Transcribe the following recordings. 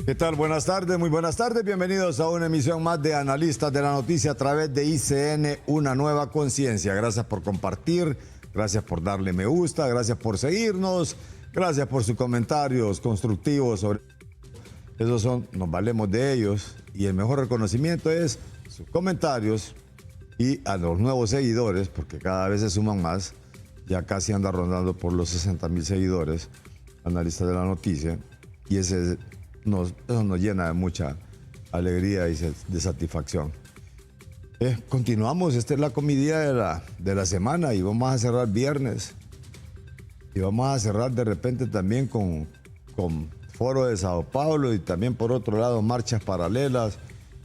¿Qué tal? Buenas tardes, muy buenas tardes. Bienvenidos a una emisión más de Analistas de la Noticia a través de ICN, una nueva conciencia. Gracias por compartir, gracias por darle me gusta, gracias por seguirnos, gracias por sus comentarios constructivos sobre esos son, nos valemos de ellos y el mejor reconocimiento es sus comentarios y a los nuevos seguidores, porque cada vez se suman más, ya casi anda rondando por los 60,000 seguidores, Analistas de la Noticia, y eso nos llena de mucha alegría y de satisfacción. Continuamos, esta es la comidilla de la semana y vamos a cerrar viernes. Y vamos a cerrar de repente también con Foro de Sao Paulo y también por otro lado marchas paralelas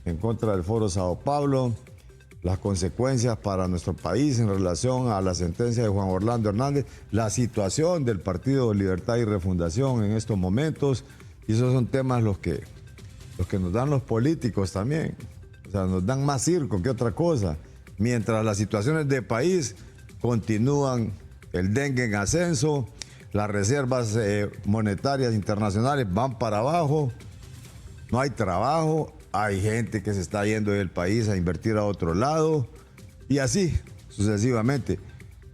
en contra del Foro Sao Paulo, las consecuencias para nuestro país en relación a la sentencia de Juan Orlando Hernández, la situación del Partido Libertad y Refundación en estos momentos. Y esos son temas los que nos dan los políticos también. O sea, nos dan más circo que otra cosa. Mientras las situaciones de país continúan, el dengue en ascenso, las reservas monetarias internacionales van para abajo, no hay trabajo, hay gente que se está yendo del país a invertir a otro lado y así sucesivamente.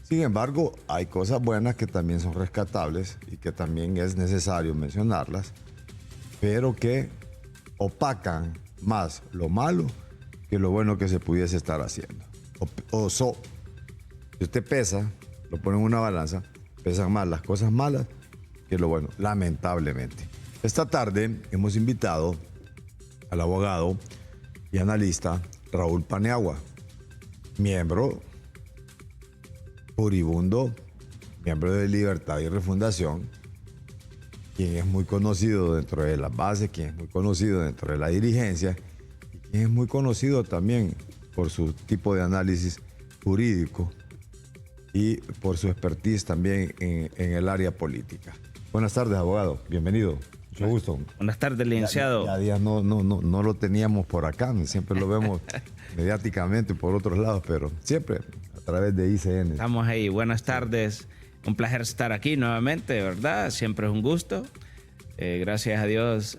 Sin embargo, hay cosas buenas que también son rescatables y que también es necesario mencionarlas, pero que opacan más lo malo que lo bueno que se pudiese estar haciendo. Si usted pesa, lo pone en una balanza, pesan más las cosas malas que lo bueno, lamentablemente. Esta tarde hemos invitado al abogado y analista Raúl Paniagua, miembro furibundo, miembro de Libertad y Refundación, quien es muy conocido dentro de las bases, quien es muy conocido dentro de la dirigencia y quien es muy conocido también por su tipo de análisis jurídico y por su expertise también en el área política. Buenas tardes, abogado. Bienvenido. Mucho gusto. Buenas tardes, licenciado. Ya días no lo teníamos por acá. Siempre lo vemos mediáticamente por otros lados, pero siempre a través de ICN. Estamos ahí. Buenas tardes. Un placer estar aquí nuevamente, ¿verdad? Siempre es un gusto. Gracias a Dios,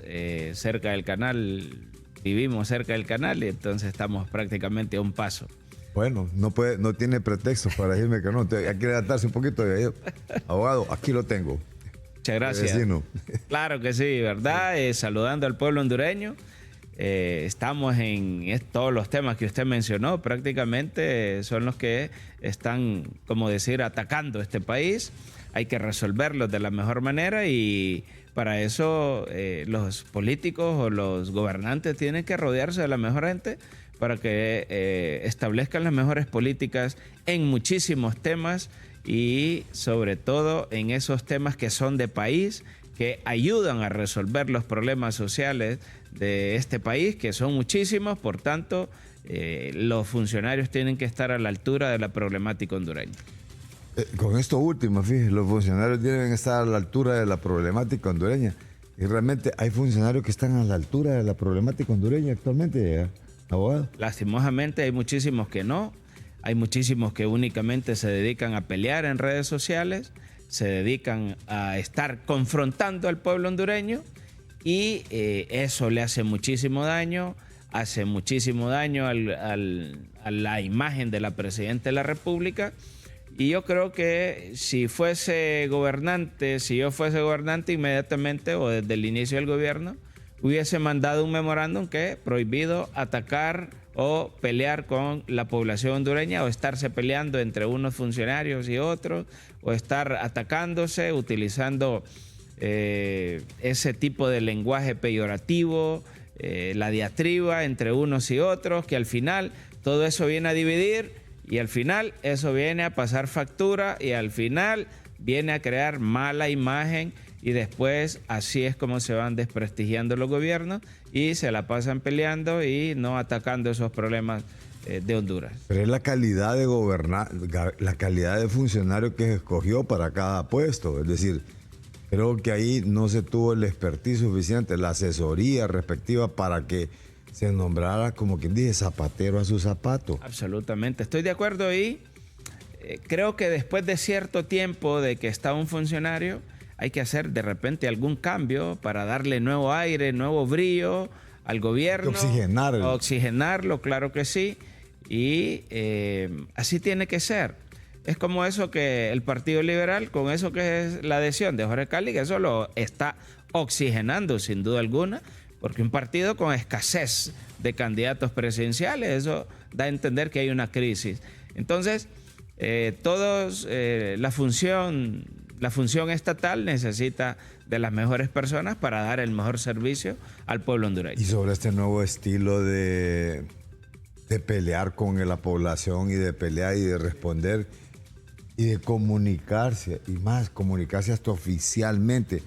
cerca del canal, vivimos cerca del canal y entonces estamos prácticamente a un paso. Bueno, no tiene pretextos para decirme que no. Hay que adaptarse un poquito. Abogado, aquí lo tengo. Muchas gracias. Vecino. Claro que sí, ¿verdad? Saludando al pueblo hondureño. Estamos en todos los temas que usted mencionó, prácticamente son los que están, como decir, atacando este país. Hay que resolverlos de la mejor manera y para eso los políticos o los gobernantes tienen que rodearse de la mejor gente para que establezcan las mejores políticas en muchísimos temas y sobre todo en esos temas que son de país, que ayudan a resolver los problemas sociales de este país, que son muchísimos. Por tanto, los funcionarios tienen que estar a la altura de la problemática hondureña. Con esto último, fíjese, los funcionarios deben estar a la altura de la problemática hondureña. Y realmente hay funcionarios que están a la altura de la problemática hondureña actualmente, abogado. Lastimosamente hay muchísimos que no. Hay muchísimos que únicamente se dedican a pelear en redes sociales, se dedican a estar confrontando al pueblo hondureño y eso le hace muchísimo daño a la imagen de la Presidenta de la República. Y yo creo que si yo fuese gobernante inmediatamente o desde el inicio del gobierno, hubiese mandado un memorándum que prohibido atacar o pelear con la población hondureña o estarse peleando entre unos funcionarios y otros o estar atacándose utilizando ese tipo de lenguaje peyorativo, la diatriba entre unos y otros, que al final todo eso viene a dividir y al final eso viene a pasar factura y al final viene a crear mala imagen y después así es como se van desprestigiando los gobiernos y se la pasan peleando y no atacando esos problemas de Honduras. Pero es la calidad de la calidad de funcionario que se escogió para cada puesto. Es decir, creo que ahí no se tuvo el expertise suficiente, la asesoría respectiva para que se nombrara, como quien dice, zapatero a su zapato. Absolutamente, estoy de acuerdo y creo que después de cierto tiempo de que está un funcionario, hay que hacer de repente algún cambio para darle nuevo aire, nuevo brillo al gobierno. Oxigenarlo, claro que sí. Y así tiene que ser. Es como eso que el Partido Liberal, con eso que es la adhesión de Jorge Cali, que eso lo está oxigenando sin duda alguna, porque un partido con escasez de candidatos presidenciales, eso da a entender que hay una crisis. Entonces, la función estatal necesita de las mejores personas para dar el mejor servicio al pueblo hondureño. Y sobre este nuevo estilo de pelear con la población y de pelear y de responder y de comunicarse, y más, comunicarse hasta oficialmente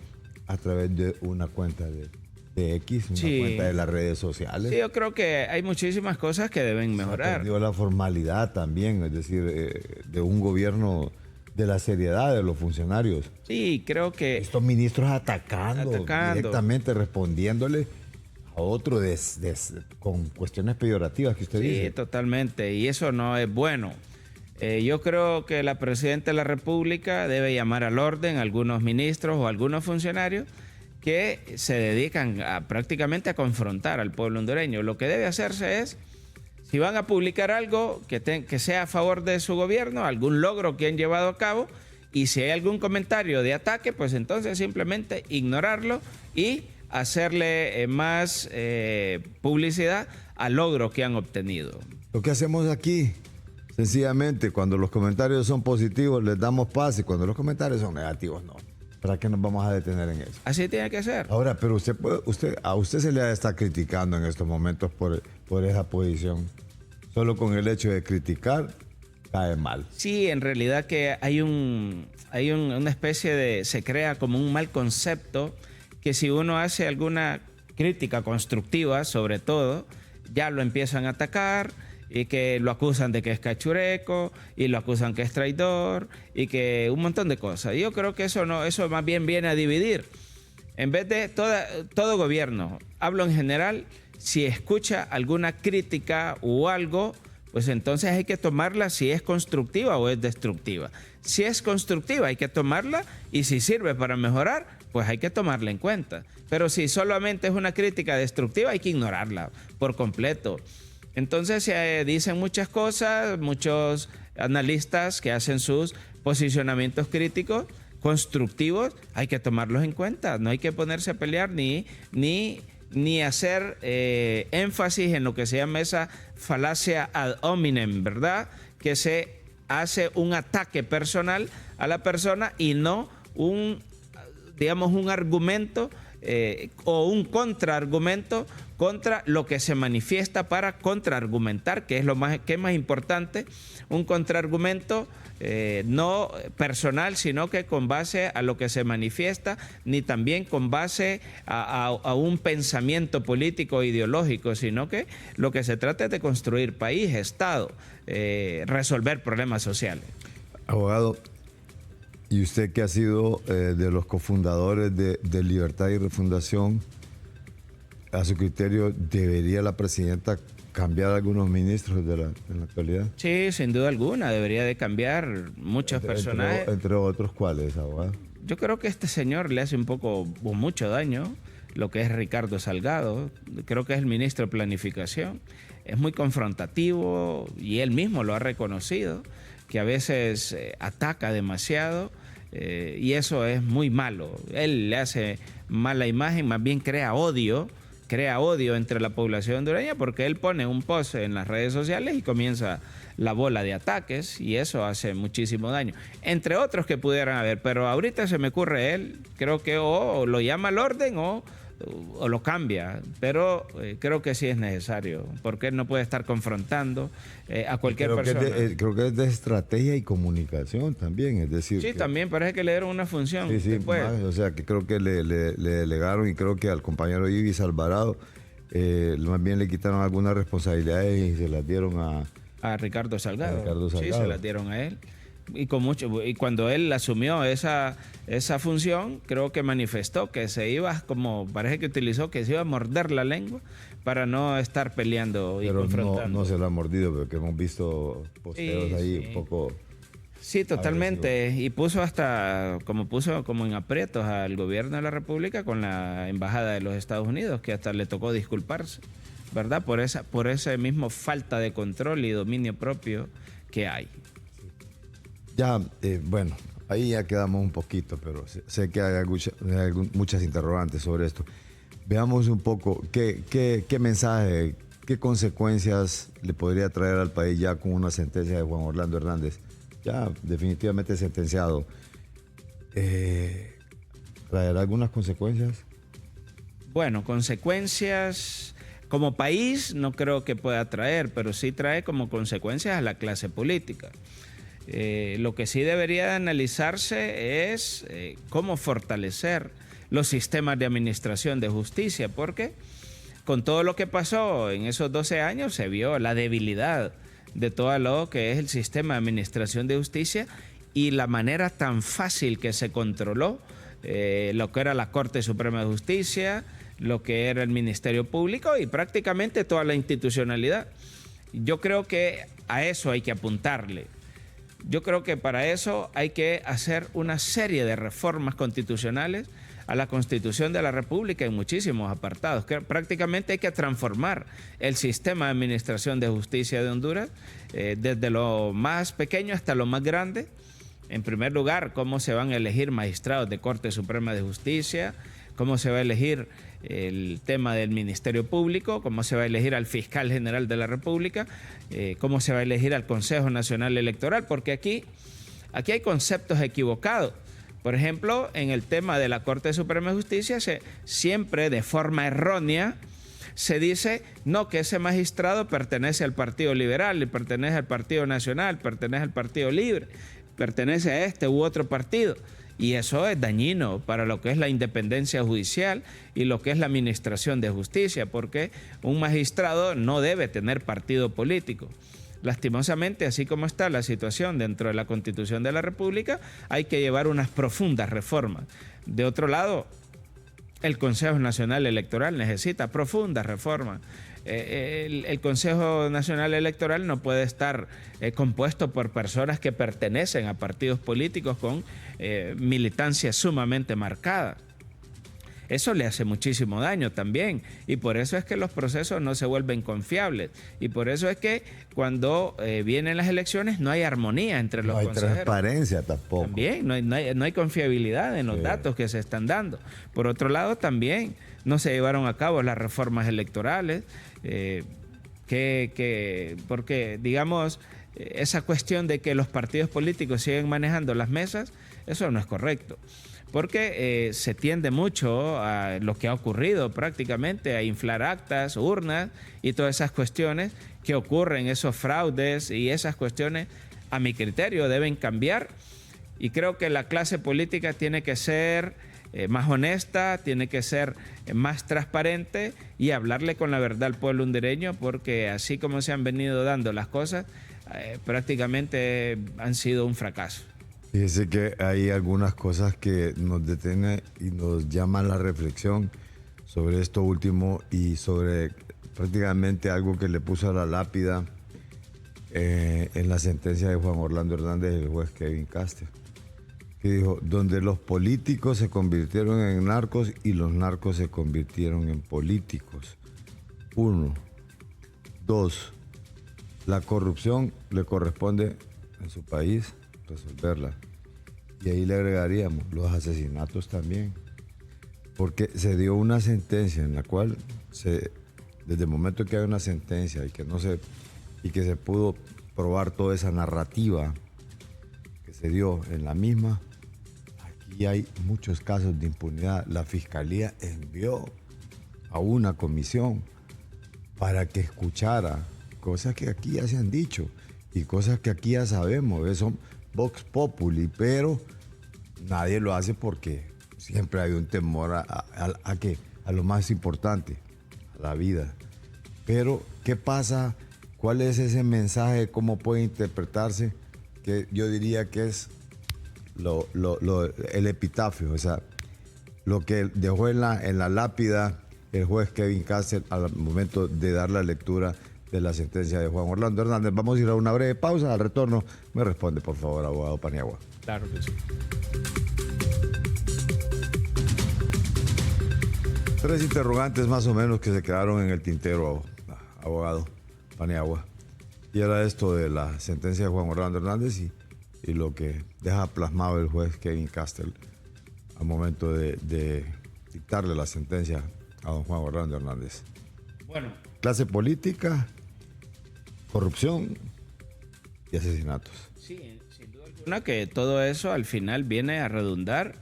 a través de una cuenta de X, una cuenta de las redes sociales. Sí, yo creo que hay muchísimas cosas que deben mejorar. Se ha perdido la formalidad también, es decir, de un gobierno, de la seriedad de los funcionarios. Sí, creo que... Estos ministros atacando. Directamente, respondiéndole a otro con cuestiones peyorativas que usted dice. Sí, totalmente, y eso no es bueno. Yo creo que la presidenta de la República debe llamar al orden a algunos ministros o algunos funcionarios que se dedican prácticamente a confrontar al pueblo hondureño. Lo que debe hacerse es, si van a publicar algo que sea a favor de su gobierno, algún logro que han llevado a cabo, y si hay algún comentario de ataque, pues entonces simplemente ignorarlo y hacerle más publicidad al logro que han obtenido. Lo que hacemos aquí, sencillamente, cuando los comentarios son positivos, les damos paz, y cuando los comentarios son negativos, no. ¿Para qué nos vamos a detener en eso? Así tiene que ser. Ahora, pero a usted se le está criticando en estos momentos por esa posición. Solo con el hecho de criticar, cae mal. Sí, en realidad que hay una especie de... Se crea como un mal concepto que si uno hace alguna crítica constructiva, sobre todo, ya lo empiezan a atacar, y que lo acusan de que es cachureco, y lo acusan que es traidor, y que un montón de cosas. Yo creo que eso más bien viene a dividir. En vez de todo gobierno, hablo en general, si escucha alguna crítica o algo, pues entonces hay que tomarla si es constructiva o es destructiva. Si es constructiva hay que tomarla, y si sirve para mejorar, pues hay que tomarla en cuenta. Pero si solamente es una crítica destructiva, hay que ignorarla por completo. Entonces se dicen muchas cosas, muchos analistas que hacen sus posicionamientos críticos, constructivos, hay que tomarlos en cuenta. No hay que ponerse a pelear ni hacer énfasis en lo que se llama esa falacia ad hominem, ¿verdad? Que se hace un ataque personal a la persona y no un argumento o un contraargumento contra lo que se manifiesta para contraargumentar, que es más importante, un contraargumento no personal, sino que con base a lo que se manifiesta, ni también con base a un pensamiento político o ideológico, sino que lo que se trata es de construir país, Estado, resolver problemas sociales. Abogado, y usted que ha sido de los cofundadores de Libertad y Refundación, a su criterio, ¿debería la presidenta cambiar a algunos ministros en la actualidad? Sí, sin duda alguna, debería de cambiar muchos personajes. Entre otros, ¿cuáles, abogado? Yo creo que a este señor le hace un poco o mucho daño lo que es Ricardo Salgado. Creo que es el ministro de Planificación. Es muy confrontativo y él mismo lo ha reconocido, que a veces ataca demasiado. Y eso es muy malo. Él le hace mala imagen, más bien crea odio entre la población hondureña, porque él pone un post en las redes sociales y comienza la bola de ataques, y eso hace muchísimo daño, entre otros que pudieran haber, pero ahorita se me ocurre él. Creo que o lo llama al orden o lo cambia, pero creo que sí es necesario, porque él no puede estar confrontando a cualquier persona. Creo que es de estrategia y comunicación también, es decir... Sí, también parece que le dieron una función. Sí, después. O sea, que creo que le delegaron, y creo que al compañero Ibis Alvarado más bien le quitaron algunas responsabilidades y se las dieron a Ricardo Salgado. Sí, Salgado. se las dieron a él. Y cuando él asumió esa función, creo que manifestó que parece que utilizó que se iba a morder la lengua para no estar peleando y confrontando. No se lo ha mordido, porque hemos visto posteos ahí un poco Sí, totalmente. Y puso como en aprietos al gobierno de la República con la embajada de los Estados Unidos, que hasta le tocó disculparse, ¿verdad? Por ese mismo falta de control y dominio propio que hay. Ya, bueno, ahí ya quedamos un poquito, pero sé que hay muchas interrogantes sobre esto. Veamos un poco qué mensaje, qué consecuencias le podría traer al país ya con una sentencia de Juan Orlando Hernández, ya definitivamente sentenciado. ¿Traerá algunas consecuencias? Bueno, consecuencias como país no creo que pueda traer, pero sí trae como consecuencias a la clase política. Lo que sí debería de analizarse es cómo fortalecer los sistemas de administración de justicia, porque con todo lo que pasó en esos 12 años se vio la debilidad de todo lo que es el sistema de administración de justicia y la manera tan fácil que se controló lo que era la Corte Suprema de Justicia, lo que era el Ministerio Público y prácticamente toda la institucionalidad. Yo creo que a eso hay que apuntarle. Yo creo que para eso hay que hacer una serie de reformas constitucionales a la Constitución de la República en muchísimos apartados, que prácticamente hay que transformar el sistema de administración de justicia de Honduras, desde lo más pequeño hasta lo más grande. En primer lugar, cómo se van a elegir magistrados de Corte Suprema de Justicia, cómo se va a elegir el tema del Ministerio Público, cómo se va a elegir al Fiscal General de la República, cómo se va a elegir al Consejo Nacional Electoral, porque aquí hay conceptos equivocados. Por ejemplo, en el tema de la Corte Suprema de Justicia, siempre de forma errónea se dice no, que ese magistrado pertenece al Partido Liberal, y pertenece al Partido Nacional, pertenece al Partido Libre, pertenece a este u otro partido. Y eso es dañino para lo que es la independencia judicial y lo que es la administración de justicia, porque un magistrado no debe tener partido político. Lastimosamente, así como está la situación dentro de la Constitución de la República, hay que llevar unas profundas reformas. De otro lado, el Consejo Nacional Electoral necesita profundas reformas. El Consejo Nacional Electoral no puede estar compuesto por personas que pertenecen a partidos políticos con militancia sumamente marcada. Eso le hace muchísimo daño también y por eso es que los procesos no se vuelven confiables y por eso es que cuando vienen las elecciones no hay armonía entre los consejeros. No hay transparencia tampoco. También no hay confiabilidad en los datos que se están dando. Por otro lado también no se llevaron a cabo las reformas electorales porque digamos esa cuestión de que los partidos políticos siguen manejando las mesas, eso no es correcto. Porque se tiende mucho a lo que ha ocurrido prácticamente, a inflar actas, urnas y todas esas cuestiones que ocurren, esos fraudes y esas cuestiones, a mi criterio, deben cambiar. Y creo que la clase política tiene que ser más honesta, tiene que ser más transparente y hablarle con la verdad al pueblo hondureño, porque así como se han venido dando las cosas, prácticamente han sido un fracaso. Fíjese que hay algunas cosas que nos detienen y nos llaman la reflexión sobre esto último y sobre prácticamente algo que le puso a la lápida en la sentencia de Juan Orlando Hernández, el juez Kevin Caster, que dijo, donde los políticos se convirtieron en narcos y los narcos se convirtieron en políticos. 1. 2. La corrupción le corresponde en su país resolverla. Y ahí le agregaríamos los asesinatos también. Porque se dio una sentencia en la cual desde el momento que hay una sentencia y que se pudo probar toda esa narrativa que se dio en la misma, aquí hay muchos casos de impunidad. La Fiscalía envió a una comisión para que escuchara cosas que aquí ya se han dicho y cosas que aquí ya sabemos, son Vox Populi, pero nadie lo hace porque siempre hay un temor a lo más importante, a la vida. Pero, ¿qué pasa? ¿Cuál es ese mensaje? ¿Cómo puede interpretarse? Que yo diría que es el epitafio, o sea, lo que dejó en la lápida el juez Kevin Caster al momento de dar la lectura de la sentencia de Juan Orlando Hernández. Vamos a ir a una breve pausa. Al retorno me responde, por favor, abogado Paniagua. Claro que sí. 3 interrogantes más o menos que se quedaron en el tintero, abogado Paniagua. Y era esto de la sentencia de Juan Orlando Hernández y lo que deja plasmado el juez Kevin Castell al momento de dictarle la sentencia a don Juan Orlando Hernández. Bueno. Clase política, corrupción y asesinatos. Sí, sin duda alguna que todo eso al final viene a redundar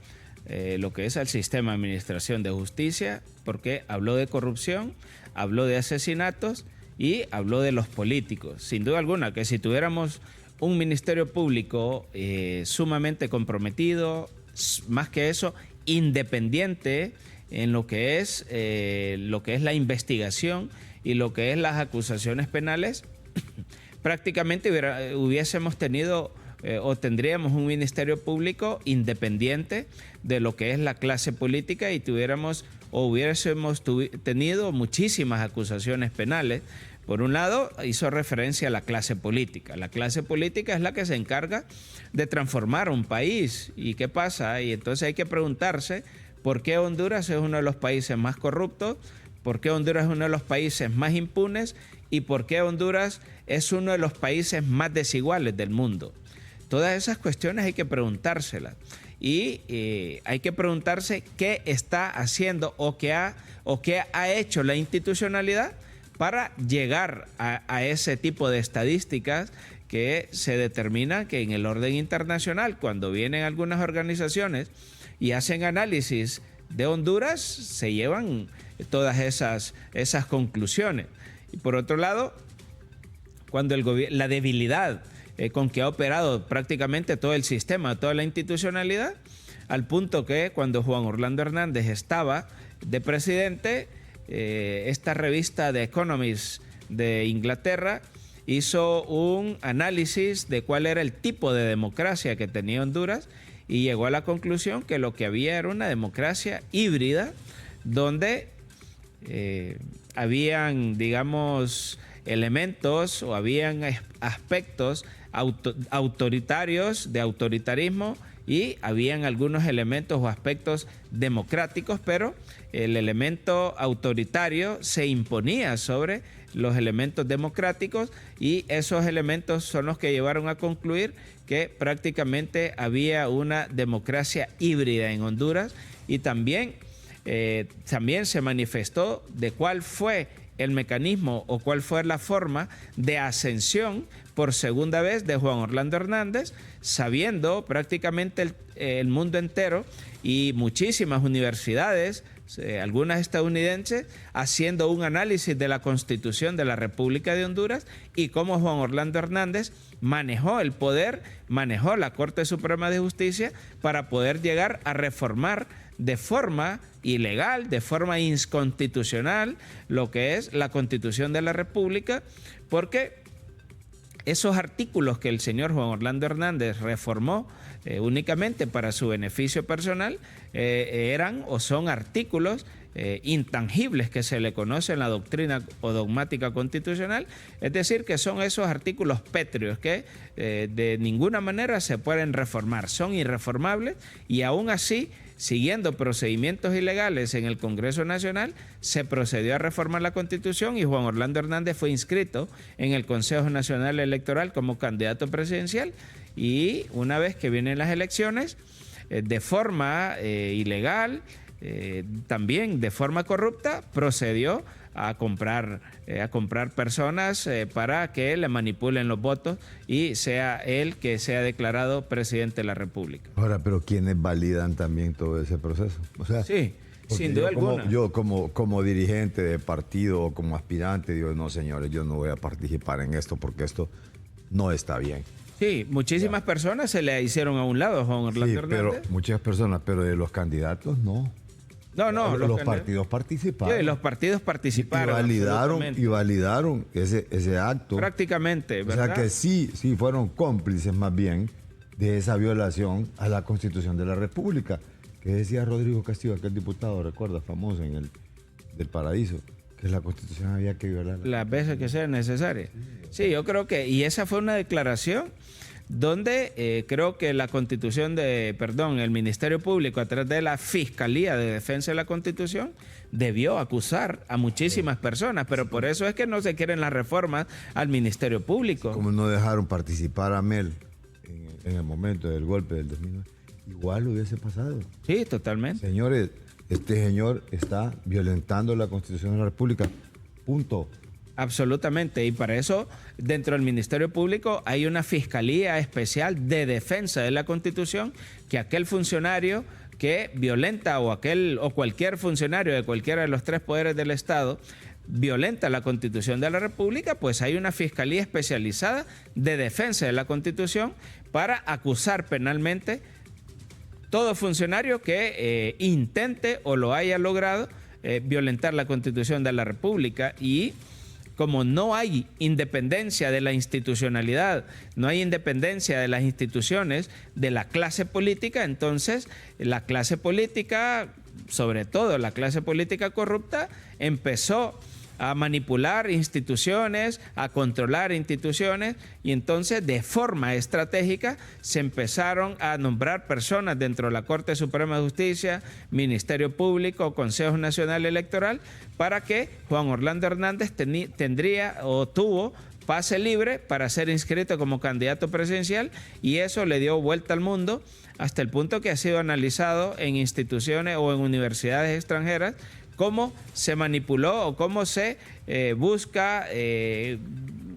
lo que es el sistema de administración de justicia, porque habló de corrupción, habló de asesinatos y habló de los políticos. Sin duda alguna que si tuviéramos un ministerio público sumamente comprometido, más que eso, independiente en lo que es la investigación y lo que es las acusaciones penales, prácticamente hubiésemos tenido o tendríamos un ministerio público independiente de lo que es la clase política y hubiésemos tenido muchísimas acusaciones penales. Por un lado, hizo referencia a la clase política. La clase política es la que se encarga de transformar un país. ¿Y qué pasa? Y entonces hay que preguntarse por qué Honduras es uno de los países más corruptos, por qué Honduras es uno de los países más impunes y por qué Honduras es uno de los países más desiguales del mundo. Todas esas cuestiones hay que preguntárselas y hay que preguntarse qué está haciendo o qué ha hecho la institucionalidad para llegar a ese tipo de estadísticas que se determinan que en el orden internacional, cuando vienen algunas organizaciones y hacen análisis de Honduras, se llevan todas esas conclusiones. Y por otro lado, cuando la debilidad con que ha operado prácticamente todo el sistema, toda la institucionalidad, al punto que cuando Juan Orlando Hernández estaba de presidente, esta revista The Economist de Inglaterra hizo un análisis de cuál era el tipo de democracia que tenía Honduras y llegó a la conclusión que lo que había era una democracia híbrida donde habían, digamos, elementos o habían aspectos autoritarios, de autoritarismo, y habían algunos elementos o aspectos democráticos, pero el elemento autoritario se imponía sobre los elementos democráticos y esos elementos son los que llevaron a concluir que prácticamente había una democracia híbrida en Honduras y también se manifestó de cuál fue el mecanismo o cuál fue la forma de ascensión por segunda vez de Juan Orlando Hernández, sabiendo prácticamente el mundo entero y muchísimas universidades, algunas estadounidenses, haciendo un análisis de la Constitución de la República de Honduras y cómo Juan Orlando Hernández manejó el poder, manejó la Corte Suprema de Justicia para poder llegar a reformar de forma ilegal, de forma inconstitucional, lo que es la Constitución de la República, porque esos artículos que el señor Juan Orlando Hernández reformó únicamente para su beneficio personal eran o son artículos intangibles que se le conoce en la doctrina o dogmática constitucional, es decir, que son esos artículos pétreos que de ninguna manera se pueden reformar, son irreformables y aún así, siguiendo procedimientos ilegales en el Congreso Nacional, se procedió a reformar la Constitución y Juan Orlando Hernández fue inscrito en el Consejo Nacional Electoral como candidato presidencial y una vez que vienen las elecciones, de forma ilegal, también de forma corrupta, procedió a comprar personas para que le manipulen los votos y sea él que sea declarado presidente de la República. Ahora, pero ¿quiénes validan también todo ese proceso? O sea, sí, sin duda alguna. Yo como dirigente de partido o como aspirante digo, no señores, yo no voy a participar en esto porque esto no está bien. Sí, muchísimas personas se le hicieron a un lado a Juan Orlando Hernández. Pero muchas personas, pero de los candidatos no. No, los partidos participaron. Sí, los partidos participaron. Y validaron ese acto. Prácticamente, ¿verdad? O sea que sí fueron cómplices más bien de esa violación a la Constitución de la República. Que decía Rodrigo Castillo, aquel diputado, recuerda, famoso del Paraíso, Que la Constitución había que violarla. Las veces que sea necesaria. Sí, yo creo que, y esa fue una declaración donde creo que el Ministerio Público, a través de la Fiscalía de Defensa de la Constitución, debió acusar a muchísimas personas, pero por eso es que no se quieren las reformas al Ministerio Público. Como no dejaron participar a Mel en el momento del golpe del 2009, igual lo hubiese pasado. Sí, totalmente. Señores, este señor está violentando la Constitución de la República. Punto. Absolutamente, y para eso dentro del Ministerio Público hay una Fiscalía Especial de Defensa de la Constitución, que aquel funcionario que violenta o cualquier funcionario de cualquiera de los tres poderes del Estado violenta la Constitución de la República, pues hay una Fiscalía Especializada de Defensa de la Constitución para acusar penalmente todo funcionario que intente o lo haya logrado violentar la Constitución de la República. Y como no hay independencia de la institucionalidad, no hay independencia de las instituciones, de la clase política, entonces la clase política, sobre todo la clase política corrupta, empezó a manipular instituciones, a controlar instituciones, y entonces de forma estratégica se empezaron a nombrar personas dentro de la Corte Suprema de Justicia, Ministerio Público, Consejo Nacional Electoral, para que Juan Orlando Hernández tuvo pase libre para ser inscrito como candidato presidencial, y eso le dio vuelta al mundo hasta el punto que ha sido analizado en instituciones o en universidades extranjeras cómo se manipuló o cómo se busca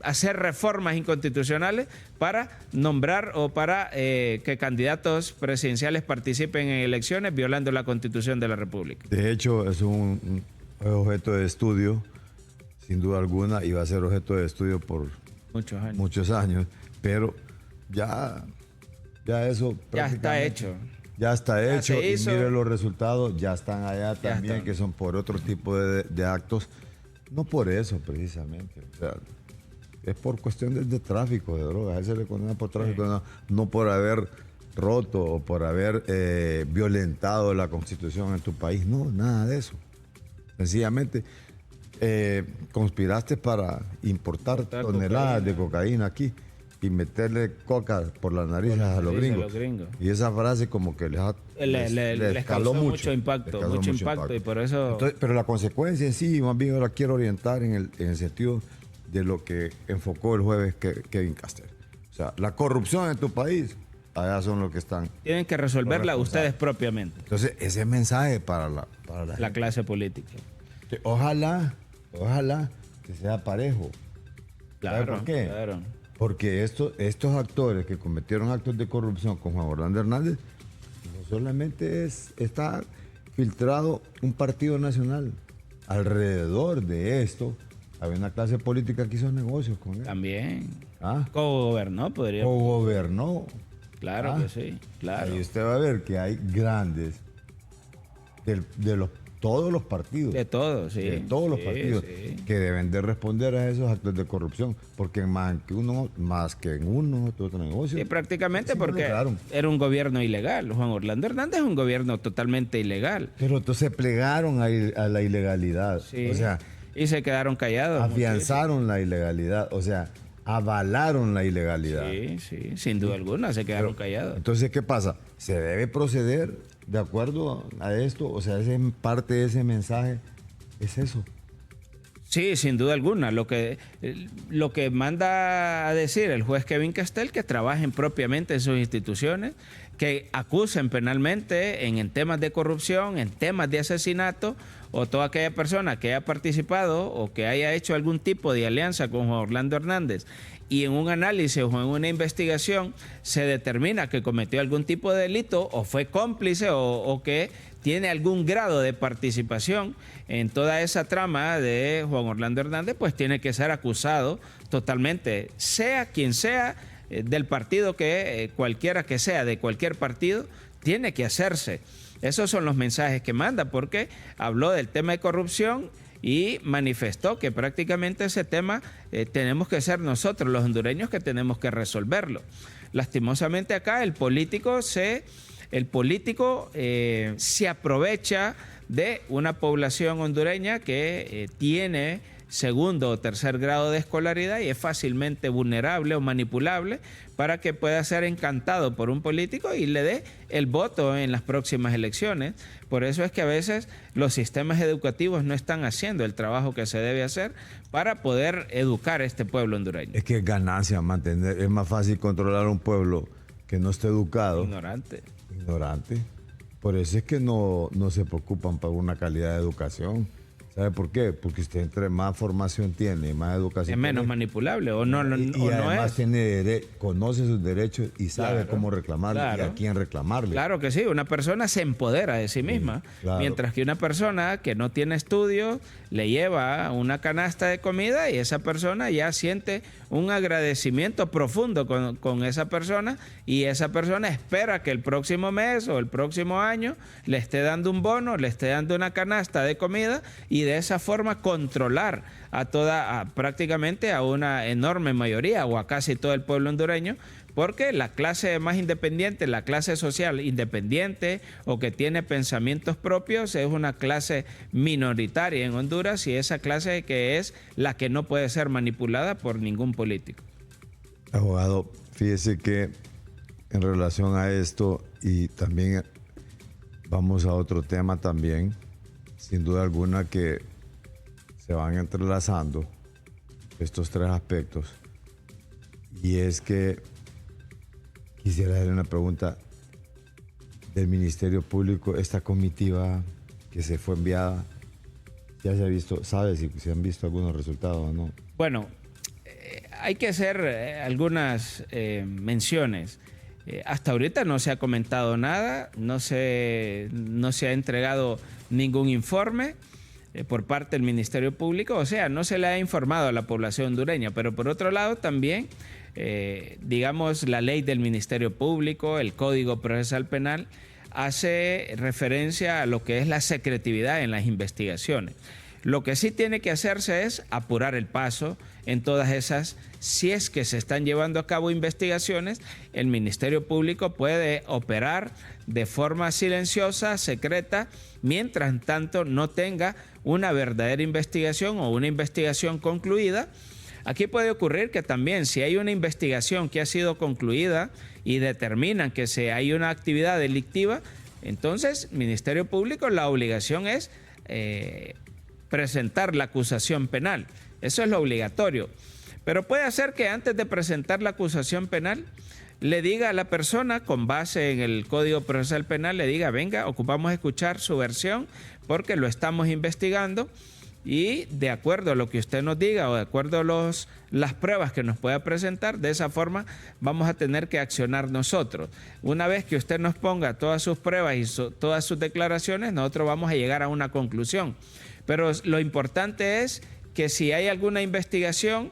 hacer reformas inconstitucionales para nombrar o para que candidatos presidenciales participen en elecciones violando la Constitución de la República. De hecho, es un objeto de estudio, sin duda alguna, y va a ser objeto de estudio por muchos años, pero ya eso ya está hecho. Ya está hecho, y mire los resultados, ya están allá también, que son por otro tipo de actos. No por eso, precisamente. O sea, es por cuestiones de tráfico de drogas. A él se le condena por tráfico, no por haber roto o por haber violentado la Constitución en tu país. No, nada de eso. Sencillamente, conspiraste para importar toneladas de cocaína aquí y meterle coca por las narices a los gringos. Y esa frase como que les causó mucho impacto, y por eso... Entonces, pero la consecuencia en sí, más bien yo la quiero orientar en el sentido de lo que enfocó el jueves Kevin Castel. O sea, la corrupción en tu país, allá son los que están... Tienen que resolverla ustedes propiamente. Entonces, ese mensaje para la clase política. Que ojalá que sea parejo. Claro, ¿Sabe por qué? Claro. Porque estos actores que cometieron actos de corrupción con Juan Orlando Hernández, no solamente está filtrado un partido nacional. Alrededor de esto, había una clase política que hizo negocios con él. También. Co-gobernó, podría. Co-gobernó. Claro que sí, claro. Ahí usted va a ver que hay grandes todos los partidos. De todos, sí. De todos los partidos que deben de responder a esos actos de corrupción, porque más que en uno, otro negocio. Y prácticamente porque era un gobierno ilegal. Juan Orlando Hernández es un gobierno totalmente ilegal. Pero entonces plegaron a la ilegalidad. Sí. O sea, y se quedaron callados. Afianzaron la ilegalidad. O sea, avalaron la ilegalidad. Sí, sin duda alguna, se quedaron callados. Entonces, ¿qué pasa? Se debe proceder de acuerdo a esto, o sea, parte de ese mensaje es eso. Sí, sin duda alguna. Lo que manda a decir el juez Kevin Castel, que trabajen propiamente en sus instituciones, que acusen penalmente en temas de corrupción, en temas de asesinato, o toda aquella persona que haya participado o que haya hecho algún tipo de alianza con Juan Orlando Hernández, y en un análisis o en una investigación se determina que cometió algún tipo de delito o fue cómplice o que tiene algún grado de participación en toda esa trama de Juan Orlando Hernández, pues tiene que ser acusado totalmente, sea quien sea, del partido que cualquiera que sea, de cualquier partido, tiene que hacerse. Esos son los mensajes que manda, porque habló del tema de corrupción y manifestó que prácticamente ese tema tenemos que ser nosotros, los hondureños, que tenemos que resolverlo. Lastimosamente acá el político se aprovecha de una población hondureña que tiene segundo o tercer grado de escolaridad y es fácilmente vulnerable o manipulable para que pueda ser encantado por un político y le dé el voto en las próximas elecciones. Por eso es que a veces los sistemas educativos no están haciendo el trabajo que se debe hacer para poder educar a este pueblo hondureño. Es que es ganancia mantener, es más fácil controlar un pueblo que no esté educado. Ignorante. Por eso es que no se preocupan por una calidad de educación. ¿Sabe por qué? Porque usted entre más formación tiene, más educación es menos tiene, manipulable o no, y además conoce sus derechos y sabe cómo reclamarle y a quién reclamarle. Claro que sí, una persona se empodera de sí misma, mientras que una persona que no tiene estudios le lleva una canasta de comida y esa persona ya siente un agradecimiento profundo con esa persona y esa persona espera que el próximo mes o el próximo año le esté dando un bono, le esté dando una canasta de comida y de esa forma controlar prácticamente a una enorme mayoría o a casi todo el pueblo hondureño, porque la clase más independiente, la clase social independiente o que tiene pensamientos propios es una clase minoritaria en Honduras y esa clase que es la que no puede ser manipulada por ningún político. Abogado, fíjese que en relación a esto y también vamos a otro tema también, sin duda alguna que se van entrelazando estos tres aspectos y es que quisiera hacerle una pregunta del Ministerio Público. Esta comitiva que se fue enviada, ¿ya se ha visto? ¿Sabe si se han visto algunos resultados o no? Bueno, hay que hacer algunas menciones. Hasta ahorita no se ha comentado nada, no se ha entregado ningún informe por parte del Ministerio Público, o sea, no se le ha informado a la población hondureña, pero por otro lado también digamos, la ley del Ministerio Público, el Código Procesal Penal, hace referencia a lo que es la secretividad en las investigaciones. Lo que sí tiene que hacerse es apurar el paso en todas esas. Si es que se están llevando a cabo investigaciones, el Ministerio Público puede operar de forma silenciosa, secreta, mientras tanto no tenga una verdadera investigación o una investigación concluida. Aquí puede ocurrir que también si hay una investigación que ha sido concluida y determinan que hay una actividad delictiva, entonces el Ministerio Público la obligación es presentar la acusación penal. Eso es lo obligatorio. Pero puede ser que antes de presentar la acusación penal le diga a la persona, con base en el Código Procesal Penal, le diga, venga, ocupamos escuchar su versión porque lo estamos investigando. Y de acuerdo a lo que usted nos diga o de acuerdo a las pruebas que nos pueda presentar, de esa forma vamos a tener que accionar nosotros. Una vez que usted nos ponga todas sus pruebas y todas sus declaraciones, nosotros vamos a llegar a una conclusión. Pero lo importante es que si hay alguna investigación,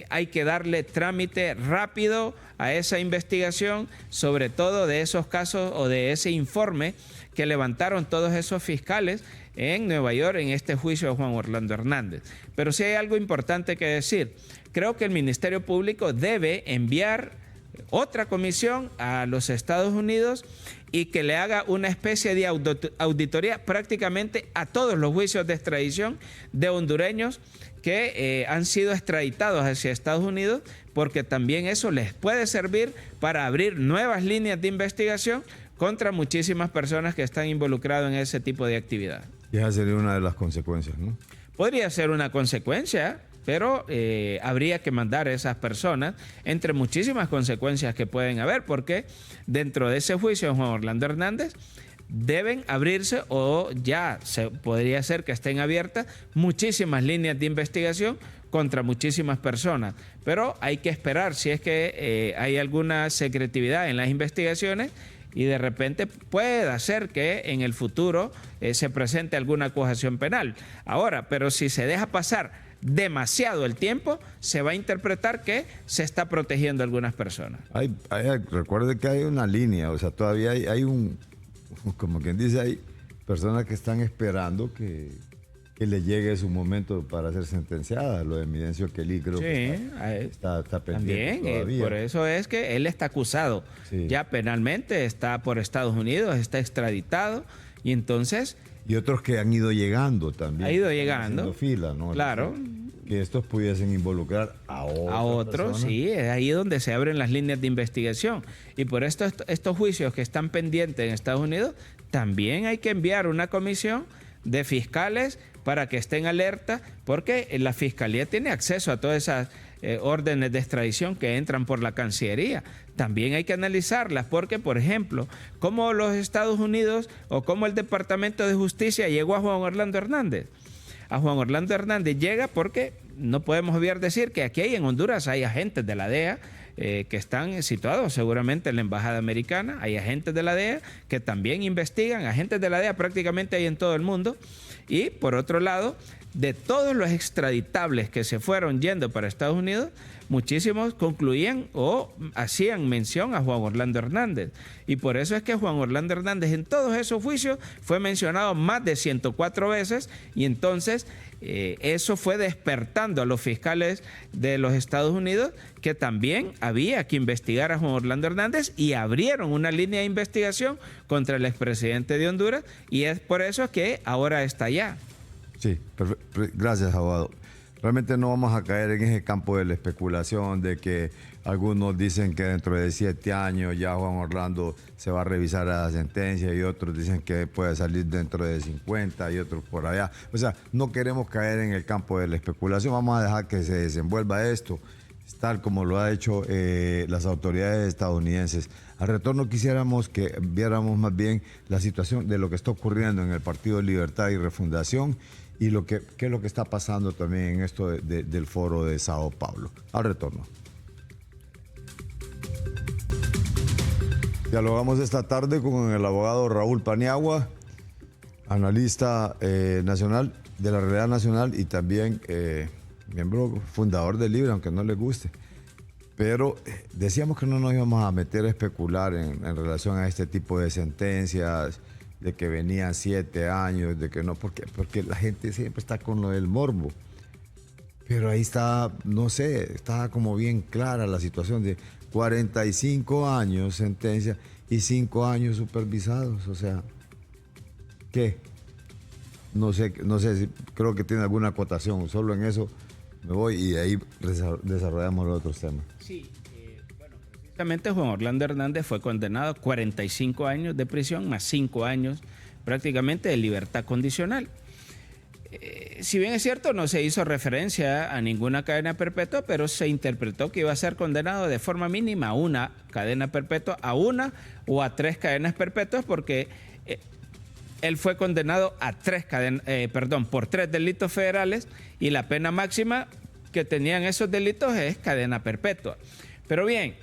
hay que darle trámite rápido a esa investigación, sobre todo de esos casos o de ese informe que levantaron todos esos fiscales en Nueva York en este juicio de Juan Orlando Hernández. Pero sí hay algo importante que decir. Creo que el Ministerio Público debe enviar otra comisión a los Estados Unidos y que le haga una especie de auditoría prácticamente a todos los juicios de extradición de hondureños que han sido extraditados hacia Estados Unidos, porque también eso les puede servir para abrir nuevas líneas de investigación contra muchísimas personas que están involucradas en ese tipo de actividad. Y esa sería una de las consecuencias, ¿no? Podría ser una consecuencia, pero habría que mandar a esas personas, entre muchísimas consecuencias que pueden haber, porque dentro de ese juicio de Juan Orlando Hernández deben abrirse, o ya podría ser que estén abiertas, muchísimas líneas de investigación contra muchísimas personas. Pero hay que esperar si es que hay alguna secretividad en las investigaciones y de repente puede ser que en el futuro se presente alguna acusación penal. Ahora, pero si se deja pasar demasiado el tiempo, se va a interpretar que se está protegiendo a algunas personas. Recuerde que hay una línea, o sea, todavía hay un, como quien dice, hay personas que están esperando que le llegue su momento para ser sentenciada. Lo de Emidencio Kelly creo que está pendiente todavía. Por eso es que él está acusado ya penalmente, está por Estados Unidos, está extraditado y entonces Y otros que han ido llegando también. Ha ido llegando. Haciendo fila, ¿no? Claro. Que estos pudiesen involucrar a otros, personas. sí, es ahí donde se abren las líneas de investigación. Y por esto estos juicios que están pendientes en Estados Unidos, también hay que enviar una comisión de fiscales para que estén alerta, porque la Fiscalía tiene acceso a todas esas órdenes de extradición que entran por la Cancillería. También hay que analizarlas, porque, por ejemplo, cómo los Estados Unidos o cómo el Departamento de Justicia llegó a Juan Orlando Hernández. A Juan Orlando Hernández llega porque no podemos olvidar decir que aquí en Honduras hay agentes de la DEA que están situados seguramente en la Embajada Americana, hay agentes de la DEA que también investigan, agentes de la DEA prácticamente hay en todo el mundo, y por otro lado, de todos los extraditables que se fueron yendo para Estados Unidos, muchísimos concluían o hacían mención a Juan Orlando Hernández. Y por eso es que Juan Orlando Hernández en todos esos juicios fue mencionado más de 104 veces, y entonces eso fue despertando a los fiscales de los Estados Unidos que también había que investigar a Juan Orlando Hernández, y abrieron una línea de investigación contra el expresidente de Honduras, y es por eso que ahora está allá. Sí, gracias, abogado. Realmente no vamos a caer en ese campo de la especulación de que algunos dicen que dentro de 7 años ya Juan Orlando se va a revisar la sentencia, y otros dicen que puede salir dentro de 50 y otros por allá. O sea, no queremos caer en el campo de la especulación, vamos a dejar que se desenvuelva esto, tal como lo ha hecho las autoridades estadounidenses. Al retorno quisiéramos que viéramos más bien la situación de lo que está ocurriendo en el Partido de Libertad y Refundación, y qué es lo que está pasando también en esto del foro de Sao Paulo. Al retorno. Dialogamos esta tarde con el abogado Raúl Paniagua, analista nacional de la Realidad Nacional, y también miembro fundador del Libre, aunque no le guste. Pero decíamos que no nos íbamos a meter a especular en relación a este tipo de sentencias, de que venían 7 años, de que no, porque la gente siempre está con lo del morbo. Pero ahí está, no sé, está como bien clara la situación de 45 años sentencia y 5 años supervisados. O sea, ¿qué? No sé si creo que tiene alguna acotación. Solo en eso me voy y de ahí desarrollamos los otros temas. Sí, bueno, precisamente Juan Orlando Hernández fue condenado a 45 años de prisión más 5 años prácticamente de libertad condicional. Si bien es cierto, no se hizo referencia a ninguna cadena perpetua, pero se interpretó que iba a ser condenado de forma mínima a una cadena perpetua, a una o a 3 cadenas perpetuas, porque él fue condenado a por 3 delitos federales, y la pena máxima que tenían esos delitos es cadena perpetua. Pero bien,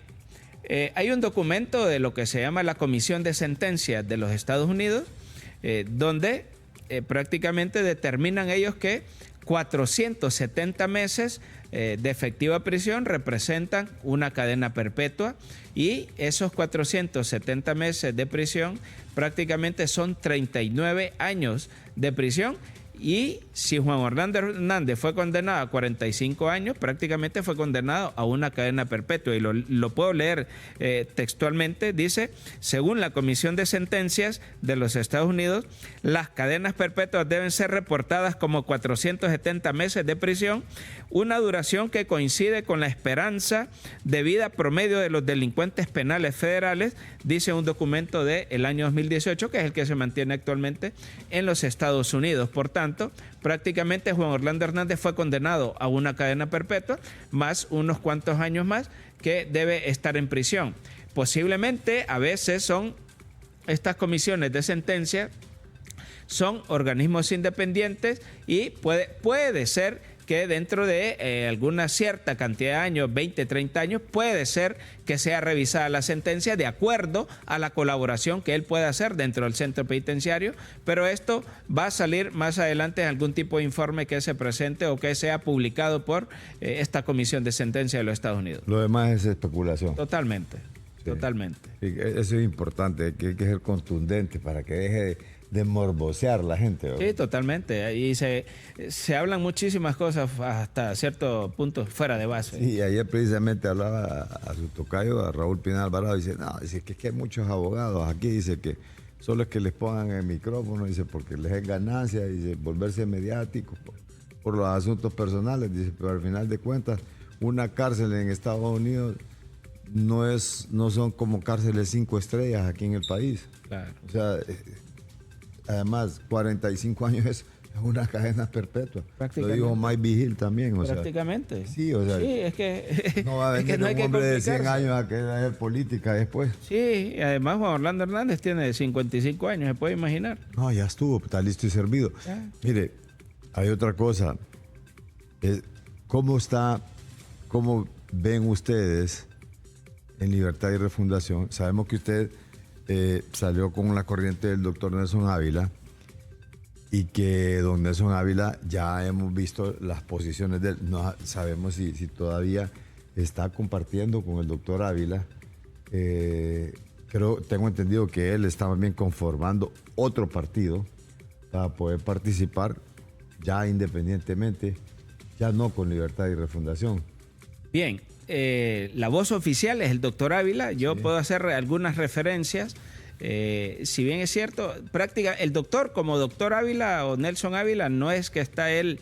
hay un documento de lo que se llama la Comisión de Sentencias de los Estados Unidos, donde prácticamente determinan ellos que 470 meses de efectiva prisión representan una cadena perpetua, y esos 470 meses de prisión prácticamente son 39 años de prisión. Y si Juan Orlando Hernández fue condenado a 45 años, prácticamente fue condenado a una cadena perpetua. Y lo puedo leer textualmente. Dice: según la Comisión de Sentencias de los Estados Unidos, las cadenas perpetuas deben ser reportadas como 470 meses de prisión, una duración que coincide con la esperanza de vida promedio de los delincuentes penales federales, dice un documento del año 2018, que es el que se mantiene actualmente en los Estados Unidos. Por tanto, prácticamente Juan Orlando Hernández fue condenado a una cadena perpetua más unos cuantos años más que debe estar en prisión. Posiblemente a veces estas comisiones de sentencia son organismos independientes, y puede ser que dentro de alguna cierta cantidad de años, 20, 30 años, puede ser que sea revisada la sentencia de acuerdo a la colaboración que él pueda hacer dentro del centro penitenciario, pero esto va a salir más adelante en algún tipo de informe que se presente o que sea publicado por esta Comisión de Sentencia de los Estados Unidos. Lo demás es especulación. Totalmente, sí. Totalmente. Sí, eso es importante, que hay que ser contundente para que deje de morbosear la gente, ¿verdad? Sí, totalmente. Y se hablan muchísimas cosas hasta cierto punto fuera de base. Sí, ayer precisamente hablaba a su tocayo, a Raúl Pinal Alvarado, y dice, no, dice que hay muchos abogados aquí, dice que solo es que les pongan el micrófono, dice, porque les es ganancia, dice, volverse mediático por los asuntos personales, dice, pero al final de cuentas, una cárcel en Estados Unidos no son como cárceles 5 estrellas aquí en el país. Claro. O sea, además, 45 años es una cadena perpetua. Lo dijo Mike Vigil también. Prácticamente. Sí, o sea, sí, es que no va a venir no hay un que hombre de 100 complicarse. años a querer hacer política después. Sí, y además Juan Orlando Hernández tiene 55 años, se puede imaginar. No, ya estuvo, está listo y servido. Ya. Mire, hay otra cosa. ¿Cómo ven ustedes en Libertad y Refundación? Sabemos que usted salió con la corriente del doctor Nelson Ávila y que don Nelson Ávila ya hemos visto las posiciones de él. No sabemos si todavía está compartiendo con el doctor Ávila. Tengo entendido que él está también conformando otro partido para poder participar ya independientemente, ya no con Libertad y Refundación. Bien, la voz oficial es el doctor Ávila. Yo puedo hacer algunas referencias. Si bien es cierto, el doctor como doctor Ávila o Nelson Ávila no es que está él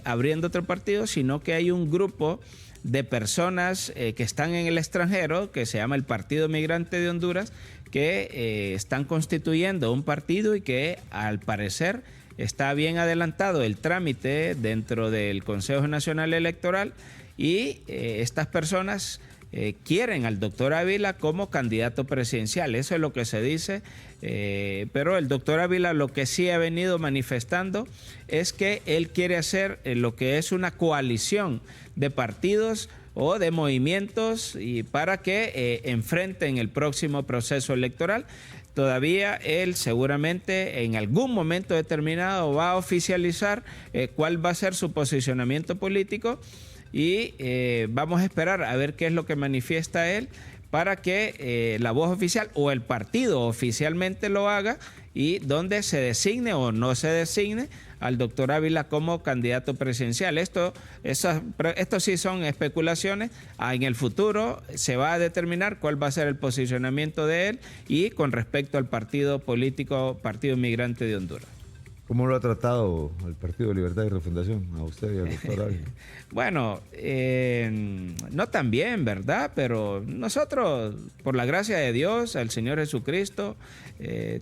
abriendo otro partido, sino que hay un grupo de personas que están en el extranjero, que se llama el Partido Migrante de Honduras, que están constituyendo un partido y que al parecer está bien adelantado el trámite dentro del Consejo Nacional Electoral y estas personas quieren al doctor Ávila como candidato presidencial. Eso es lo que se dice, pero el doctor Ávila lo que sí ha venido manifestando es que él quiere hacer lo que es una coalición de partidos o de movimientos y para que enfrenten el próximo proceso electoral. Todavía él seguramente en algún momento determinado va a oficializar cuál va a ser su posicionamiento político y vamos a esperar a ver qué es lo que manifiesta él para que la voz oficial o el partido oficialmente lo haga y donde se designe o no se designe al doctor Ávila como candidato presidencial. Esto sí son especulaciones. En el futuro se va a determinar cuál va a ser el posicionamiento de él y con respecto al partido político, Partido Migrante de Honduras. ¿Cómo lo ha tratado el Partido de Libertad y Refundación a usted y al doctor Ávila? Bueno, no tan bien, ¿verdad? Pero nosotros, por la gracia de Dios, al Señor Jesucristo,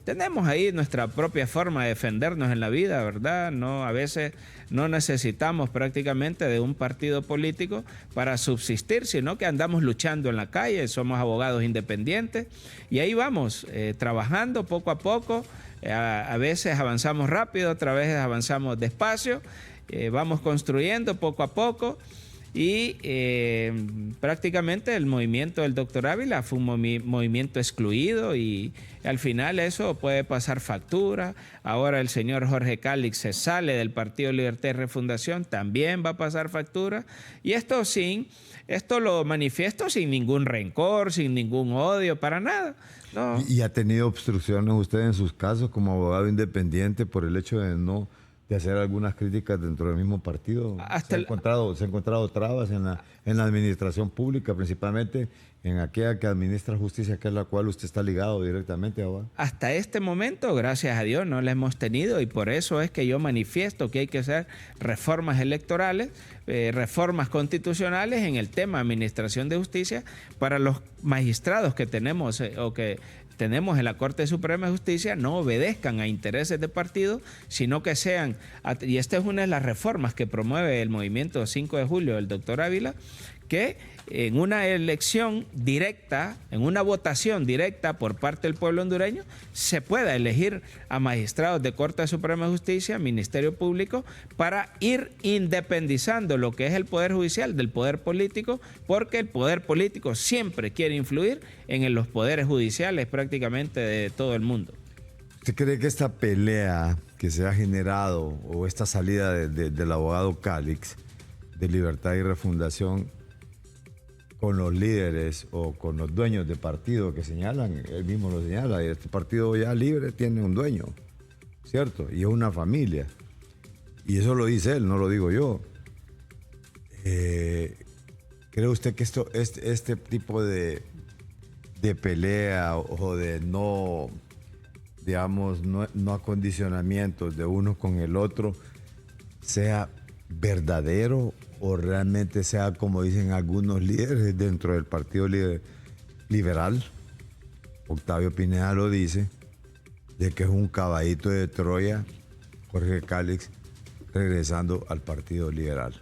tenemos ahí nuestra propia forma de defendernos en la vida, ¿verdad? No, a veces no necesitamos prácticamente de un partido político para subsistir, sino que andamos luchando en la calle, somos abogados independientes y ahí vamos, trabajando poco a poco. A veces avanzamos rápido, otras veces avanzamos despacio, vamos construyendo poco a poco y prácticamente el movimiento del doctor Ávila fue un movimiento excluido y al final eso puede pasar factura. Ahora el señor Jorge Calix se sale del Partido Libertad y Refundación, también va a pasar factura y esto lo manifiesto sin ningún rencor, sin ningún odio, para nada. No. ¿Y ha tenido obstrucciones usted en sus casos como abogado independiente por el hecho de hacer algunas críticas dentro del mismo partido? ¿Se ha encontrado trabas en la administración pública, principalmente en aquella que administra justicia, que es la cual usted está ligado directamente, abogado? Hasta este momento, gracias a Dios, no la hemos tenido y por eso es que yo manifiesto que hay que hacer reformas electorales, reformas constitucionales en el tema de administración de justicia para los magistrados que tenemos tenemos en la Corte Suprema de Justicia no obedezcan a intereses de partido, sino que sean, y esta es una de las reformas que promueve el movimiento 5 de julio del doctor Ávila, que en una elección directa, en una votación directa por parte del pueblo hondureño, se pueda elegir a magistrados de Corte Suprema de Justicia, Ministerio Público, para ir independizando lo que es el Poder Judicial del Poder Político, porque el Poder Político siempre quiere influir en los poderes judiciales prácticamente de todo el mundo. ¿Usted cree que esta pelea que se ha generado o esta salida del abogado Calix de Libertad y Refundación con los líderes o con los dueños de partido que señalan, él mismo lo señala, y este partido ya libre tiene un dueño, ¿cierto? Y es una familia. Y eso lo dice él, no lo digo yo. ¿Cree usted que este tipo de pelea o de no digamos, no acondicionamientos de uno con el otro, sea verdadero o realmente sea como dicen algunos líderes dentro del Partido Liberal. Octavio Pineda lo dice, de que es un caballito de Troya, Jorge Cálix, regresando al Partido Liberal.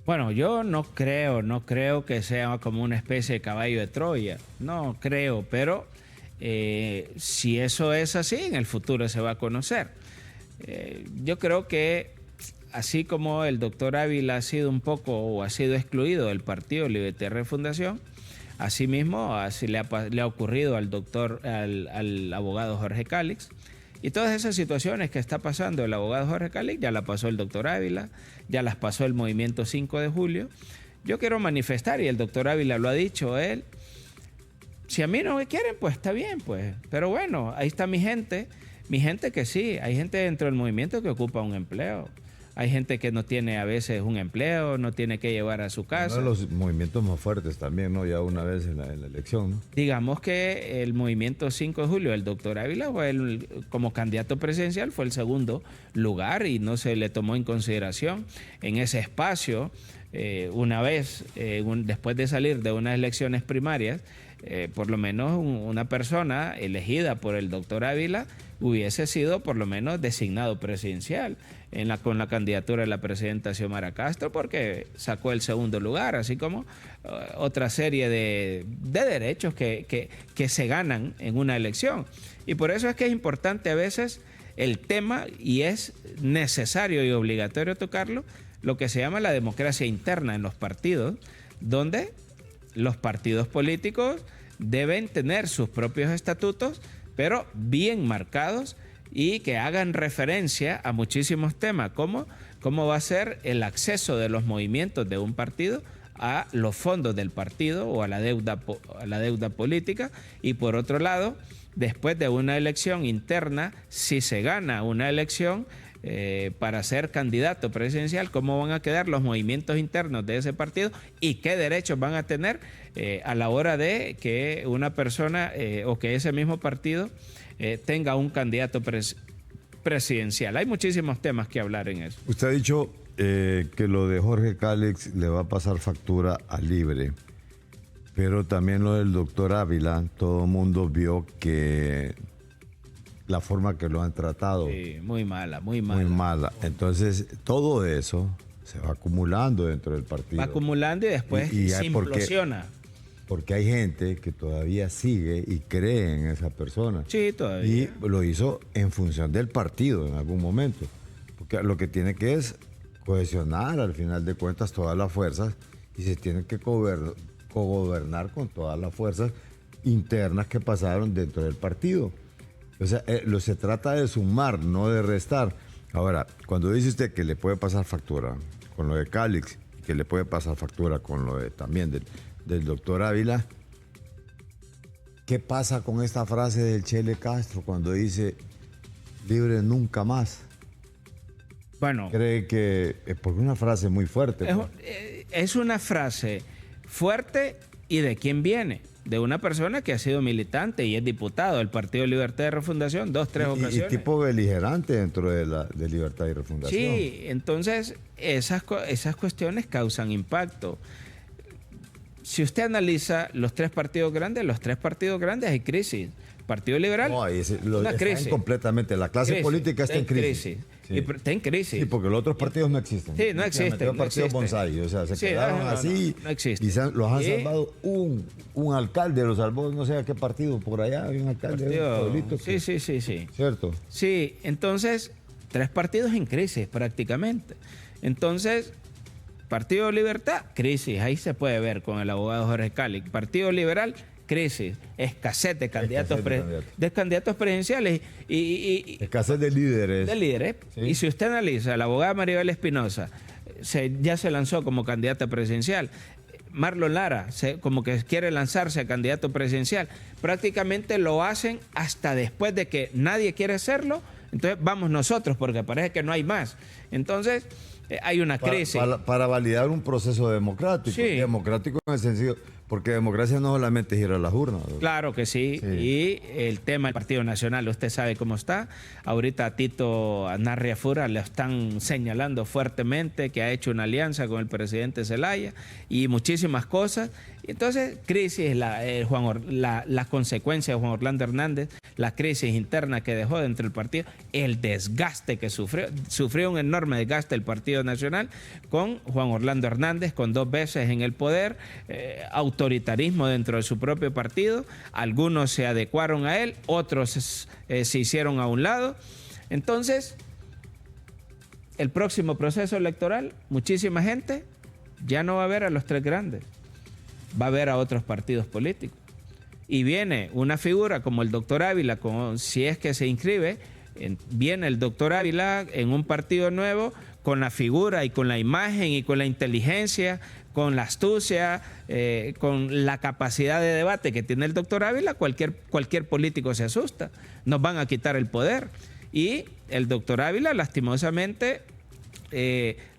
Bueno, yo no creo que sea como una especie de caballo de Troya, no creo, pero si eso es así, en el futuro se va a conocer. Yo creo que así como el doctor Ávila ha sido un poco o ha sido excluido del Partido Libertad y Refundación, asimismo así le ha ocurrido al abogado Jorge Cálix. Y todas esas situaciones que está pasando el abogado Jorge Cálix, ya la pasó el doctor Ávila, ya las pasó el movimiento 5 de julio. Yo quiero manifestar, y el doctor Ávila lo ha dicho, él, si a mí no me quieren, pues está bien, pues. Pero bueno, ahí está mi gente que sí, hay gente dentro del movimiento que ocupa un empleo. Hay gente que no tiene a veces un empleo, no tiene que llevar a su casa. Uno de los movimientos más fuertes también, ¿no? Ya una vez en la elección, ¿no? Digamos que el movimiento 5 de julio, el doctor Ávila, como candidato presidencial, fue el segundo lugar y no se le tomó en consideración en ese espacio. Una vez, después de salir de unas elecciones primarias, por lo menos una persona elegida por el doctor Ávila hubiese sido por lo menos designado presidencial con la candidatura de la presidenta Xiomara Castro, porque sacó el segundo lugar, así como otra serie de derechos que se ganan en una elección. Y por eso es que es importante a veces el tema, y es necesario y obligatorio tocarlo, lo que se llama la democracia interna en los partidos, donde los partidos políticos deben tener sus propios estatutos, pero bien marcados y que hagan referencia a muchísimos temas, como cómo va a ser el acceso de los movimientos de un partido a los fondos del partido o a la deuda política. Y por otro lado, después de una elección interna, si se gana una elección para ser candidato presidencial, cómo van a quedar los movimientos internos de ese partido y qué derechos van a tener a la hora de que una persona o que ese mismo partido tenga un candidato presidencial. Hay muchísimos temas que hablar en eso. Usted ha dicho que lo de Jorge Cálix le va a pasar factura a Libre, pero también lo del doctor Ávila, todo el mundo vio que la forma que lo han tratado. Sí, muy mala, muy mala. Muy mala. Entonces, todo eso se va acumulando dentro del partido. Va acumulando y después se implosiona. Porque hay gente que todavía sigue y cree en esa persona. Sí, todavía. Y lo hizo en función del partido en algún momento. Porque lo que tiene que es cohesionar al final de cuentas todas las fuerzas y se tiene que cogobernar con todas las fuerzas internas que pasaron dentro del partido. O sea, se trata de sumar, no de restar. Ahora, cuando dice usted que le puede pasar factura con lo de Cálix, que le puede pasar factura con lo de también del doctor Ávila, ¿qué pasa con esta frase del Chele Castro cuando dice Libre nunca más? Bueno, cree que es porque es una frase muy fuerte. Es una frase fuerte, y ¿de quién viene? De una persona que ha sido militante y es diputado del Partido Libertad y Refundación 2-3 ocasiones. Y tipo beligerante dentro de Libertad y Refundación. Sí, entonces esas cuestiones causan impacto. Si usted analiza los tres partidos grandes hay crisis. Partido Liberal, una crisis. Completamente. La clase política está en crisis. Sí. Está en crisis. Sí, porque los otros partidos no existen. Sí, no existen. Los partidos bonsai, o sea, se quedaron así. No existen. Y los han salvado un alcalde, los salvó no sé a qué partido, por allá hay un alcalde de un pueblito. Sí. ¿Cierto? Sí, entonces, tres partidos en crisis prácticamente. Entonces, Partido Libertad, crisis. Ahí se puede ver con el abogado Jorge Cálix. Partido Liberal, crisis, escasez de candidatos presidenciales y escasez de líderes. Sí. Y si usted analiza, la abogada Maribel Espinosa ya se lanzó como candidata presidencial. Marlon Lara como que quiere lanzarse a candidato presidencial. Prácticamente lo hacen hasta después de que nadie quiere hacerlo. Entonces vamos nosotros porque parece que no hay más. Entonces hay una crisis. Para validar un proceso democrático. Sí. Democrático en el sentido, Porque democracia no solamente es ir a las urnas. Claro que sí. Y el tema del Partido Nacional, usted sabe cómo está. Ahorita a Tito Anarria Fura le están señalando fuertemente que ha hecho una alianza con el presidente Zelaya y muchísimas cosas. Entonces, crisis, las consecuencias de Juan Orlando Hernández, la crisis interna que dejó dentro del partido, el desgaste que sufrió un enorme desgaste el Partido Nacional con Juan Orlando Hernández, con 2 veces en el poder, autoritarismo dentro de su propio partido. Algunos se adecuaron a él, otros se hicieron a un lado. Entonces, el próximo proceso electoral, muchísima gente ya no va a ver a los 3 grandes, va a ver a otros partidos políticos. Y viene una figura como el doctor Ávila, si es que se inscribe, viene el doctor Ávila en un partido nuevo con la figura y con la imagen y con la inteligencia, con la astucia, con la capacidad de debate que tiene el doctor Ávila. Cualquier político se asusta, nos van a quitar el poder. Y el doctor Ávila, lastimosamente,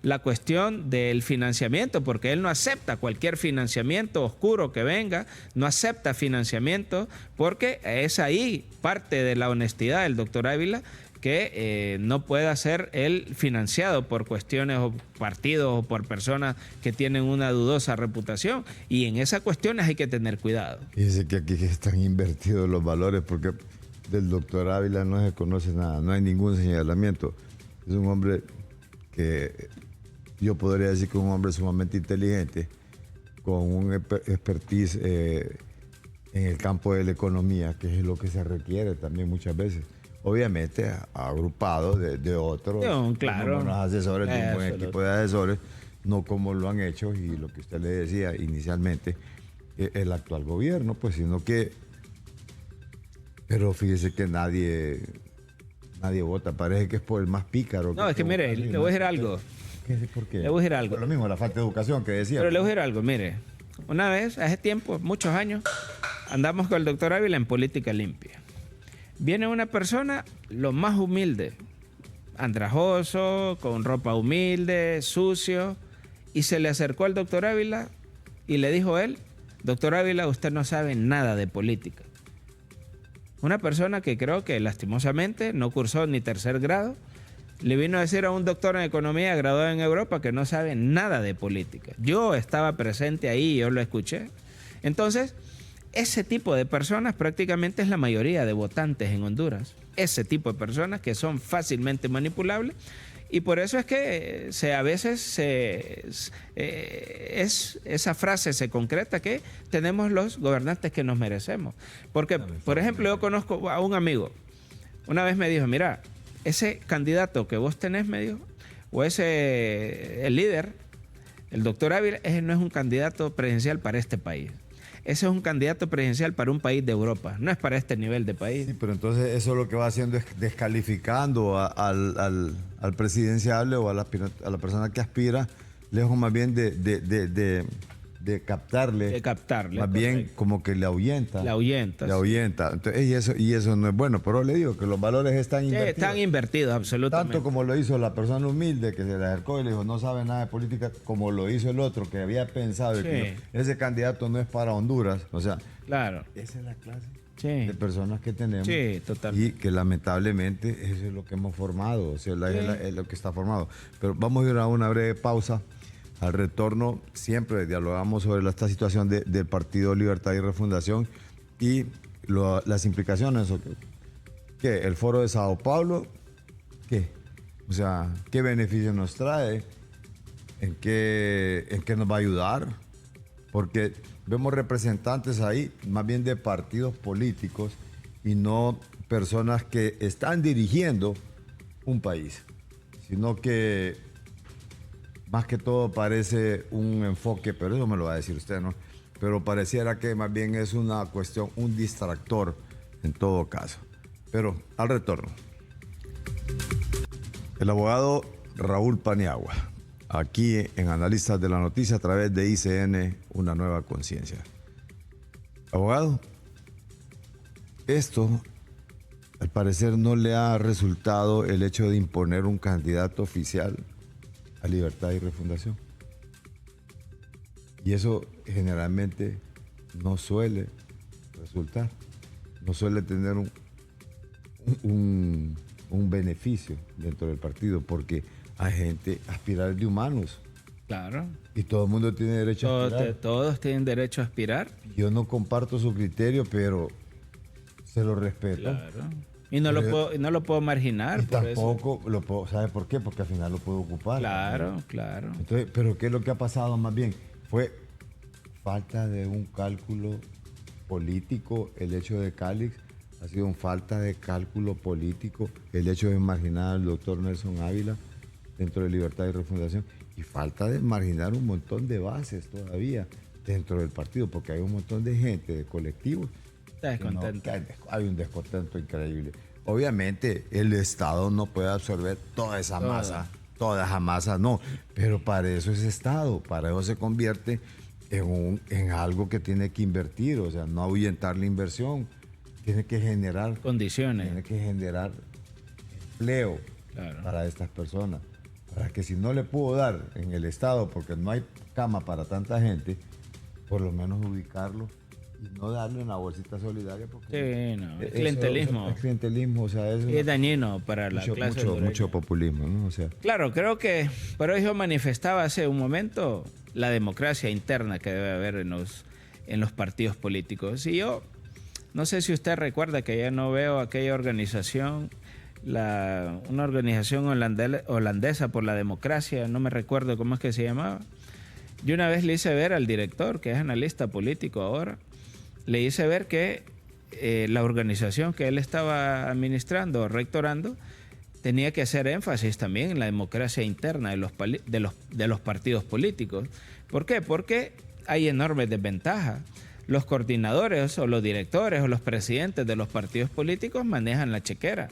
la cuestión del financiamiento, porque él no acepta cualquier financiamiento oscuro que venga, no acepta financiamiento, porque es ahí parte de la honestidad del doctor Ávila, que no pueda ser él financiado por cuestiones o partidos o por personas que tienen una dudosa reputación. Y en esas cuestiones hay que tener cuidado. Fíjese que aquí están invertidos los valores, porque del doctor Ávila no se conoce nada, no hay ningún señalamiento. Es un hombre que yo podría decir que es un hombre sumamente inteligente, con un expertise en el campo de la economía, que es lo que se requiere también muchas veces. Obviamente agrupado de otros, claro, unos asesores, de un buen equipo de asesores, no como lo han hecho, y lo que usted le decía inicialmente, el actual gobierno, pues, sino que, pero fíjese que nadie vota, parece que es por el más pícaro. No, es que mire, le voy a decir algo. ¿Por qué? Le voy a decir algo. Por lo mismo, la falta de educación que decía. Pero le voy a decir algo, mire, una vez, hace tiempo, muchos años, andamos con el doctor Ávila en política limpia. Viene una persona, lo más humilde, andrajoso, con ropa humilde, sucio, y se le acercó al doctor Ávila y le dijo él: doctor Ávila, usted no sabe nada de política. Una persona que creo que lastimosamente no cursó ni 3er grado, le vino a decir a un doctor en economía graduado en Europa que no sabe nada de política. Yo estaba presente ahí, yo lo escuché. Entonces, ese tipo de personas prácticamente es la mayoría de votantes en Honduras. Ese tipo de personas que son fácilmente manipulables, y por eso es que a veces esa frase se concreta, que tenemos los gobernantes que nos merecemos. Porque, por ejemplo, yo conozco a un amigo, una vez me dijo: mira, ese candidato que vos tenés, me dijo, o el líder, el doctor Ávila, ese no es un candidato presidencial para este país. Ese es un candidato presidencial para un país de Europa, no es para este nivel de país. Sí, pero entonces eso lo que va haciendo es descalificando al presidenciable o a la persona que aspira, lejos más bien de captarle. De captarle. Más bien como que le ahuyenta. Le ahuyenta. Le ahuyenta. Entonces, y eso no es bueno. Pero le digo que los valores están invertidos. Están invertidos, absolutamente. Tanto como lo hizo la persona humilde que se le acercó y le dijo: no sabe nada de política, como lo hizo el otro que había pensado que ese candidato no es para Honduras. O sea, claro, esa es la clase de personas que tenemos. Sí, totalmente. Y que lamentablemente eso es lo que hemos formado. O sea, es lo que está formado. Pero vamos a ir a una breve pausa. Al retorno siempre dialogamos sobre esta situación del Partido Libertad y Refundación y las implicaciones. ¿Qué? ¿El Foro de Sao Paulo? ¿Qué? O sea, ¿qué beneficio nos trae? ¿En qué nos va a ayudar? Porque vemos representantes ahí más bien de partidos políticos y no personas que están dirigiendo un país, sino que más que todo parece un enfoque, pero eso me lo va a decir usted, ¿no? Pero pareciera que más bien es una cuestión, un distractor en todo caso. Pero al retorno. El abogado Raúl Paniagua, aquí en Analistas de la Noticia a través de ICN, Una Nueva Conciencia. Abogado, esto al parecer no le ha resultado el hecho de imponer un candidato oficial a Libertad y Refundación. Y eso generalmente no suele resultar, no suele tener un beneficio dentro del partido, porque hay gente aspirar de humanos. Claro. Y todo el mundo tiene derecho a aspirar. Todos tienen derecho a aspirar. Yo no comparto su criterio, pero se lo respeto. Claro. Y no lo puedo marginar. Y tampoco lo puedo, ¿sabe por qué? Porque al final lo puedo ocupar. Claro, ¿no? claro. Entonces, pero ¿qué es lo que ha pasado más bien? Fue falta de un cálculo político, el hecho de Calix. Ha sido una falta de cálculo político el hecho de marginar al doctor Nelson Ávila dentro de Libertad y Refundación, y falta de marginar un montón de bases todavía dentro del partido, porque hay un montón de gente, de colectivos. Está descontento. Hay un descontento increíble. Obviamente el Estado no puede absorber toda esa masa, no, pero para eso es Estado, para eso se convierte en algo que tiene que invertir, o sea, no ahuyentar la inversión. Tiene que generar condiciones. Tiene que generar empleo para estas personas. Para que si no le puedo dar en el Estado, porque no hay cama para tanta gente, por lo menos ubicarlo y no darle una bolsita solidaria. Porque sí, no. Es clientelismo. Es clientelismo, o sea, es dañino para la clase mucho populismo, ¿no? O sea. Claro, creo que por eso manifestaba hace un momento la democracia interna que debe haber en los partidos políticos. Y yo no sé si usted recuerda que ya no veo aquella organización, una organización holandesa por la democracia, no me recuerdo cómo es que se llamaba. Yo una vez le hice ver al director, que es analista político ahora, le hice ver que la organización que él estaba administrando o rectorando tenía que hacer énfasis también en la democracia interna de los partidos políticos. ¿Por qué? Porque hay enormes desventajas. Los coordinadores o los directores o los presidentes de los partidos políticos manejan la chequera.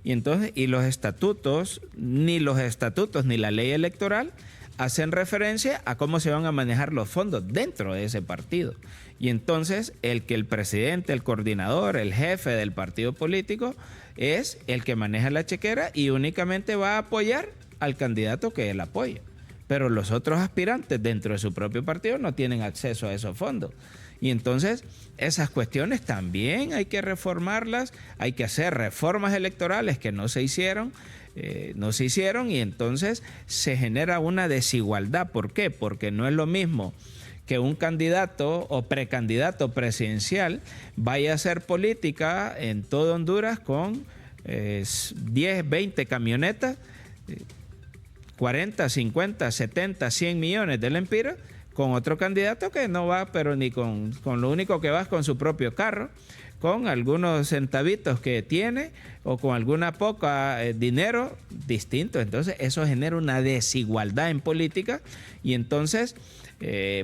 Y entonces, los estatutos ni la ley electoral hacen referencia a cómo se van a manejar los fondos dentro de ese partido. Y entonces, el presidente, el coordinador, el jefe del partido político es el que maneja la chequera y únicamente va a apoyar al candidato que él apoya. Pero los otros aspirantes dentro de su propio partido no tienen acceso a esos fondos. Y entonces esas cuestiones también hay que reformarlas, hay que hacer reformas electorales que no se hicieron y entonces se genera una desigualdad. ¿Por qué? Porque no es lo mismo que un candidato o precandidato presidencial vaya a hacer política en todo Honduras con 10, 20 camionetas, 40, 50, 70, 100 millones de lempiras, con otro candidato que no va, pero ni con lo único que va es con su propio carro, con algunos centavitos que tiene o con alguna poca dinero distinto. Entonces eso genera una desigualdad en política y entonces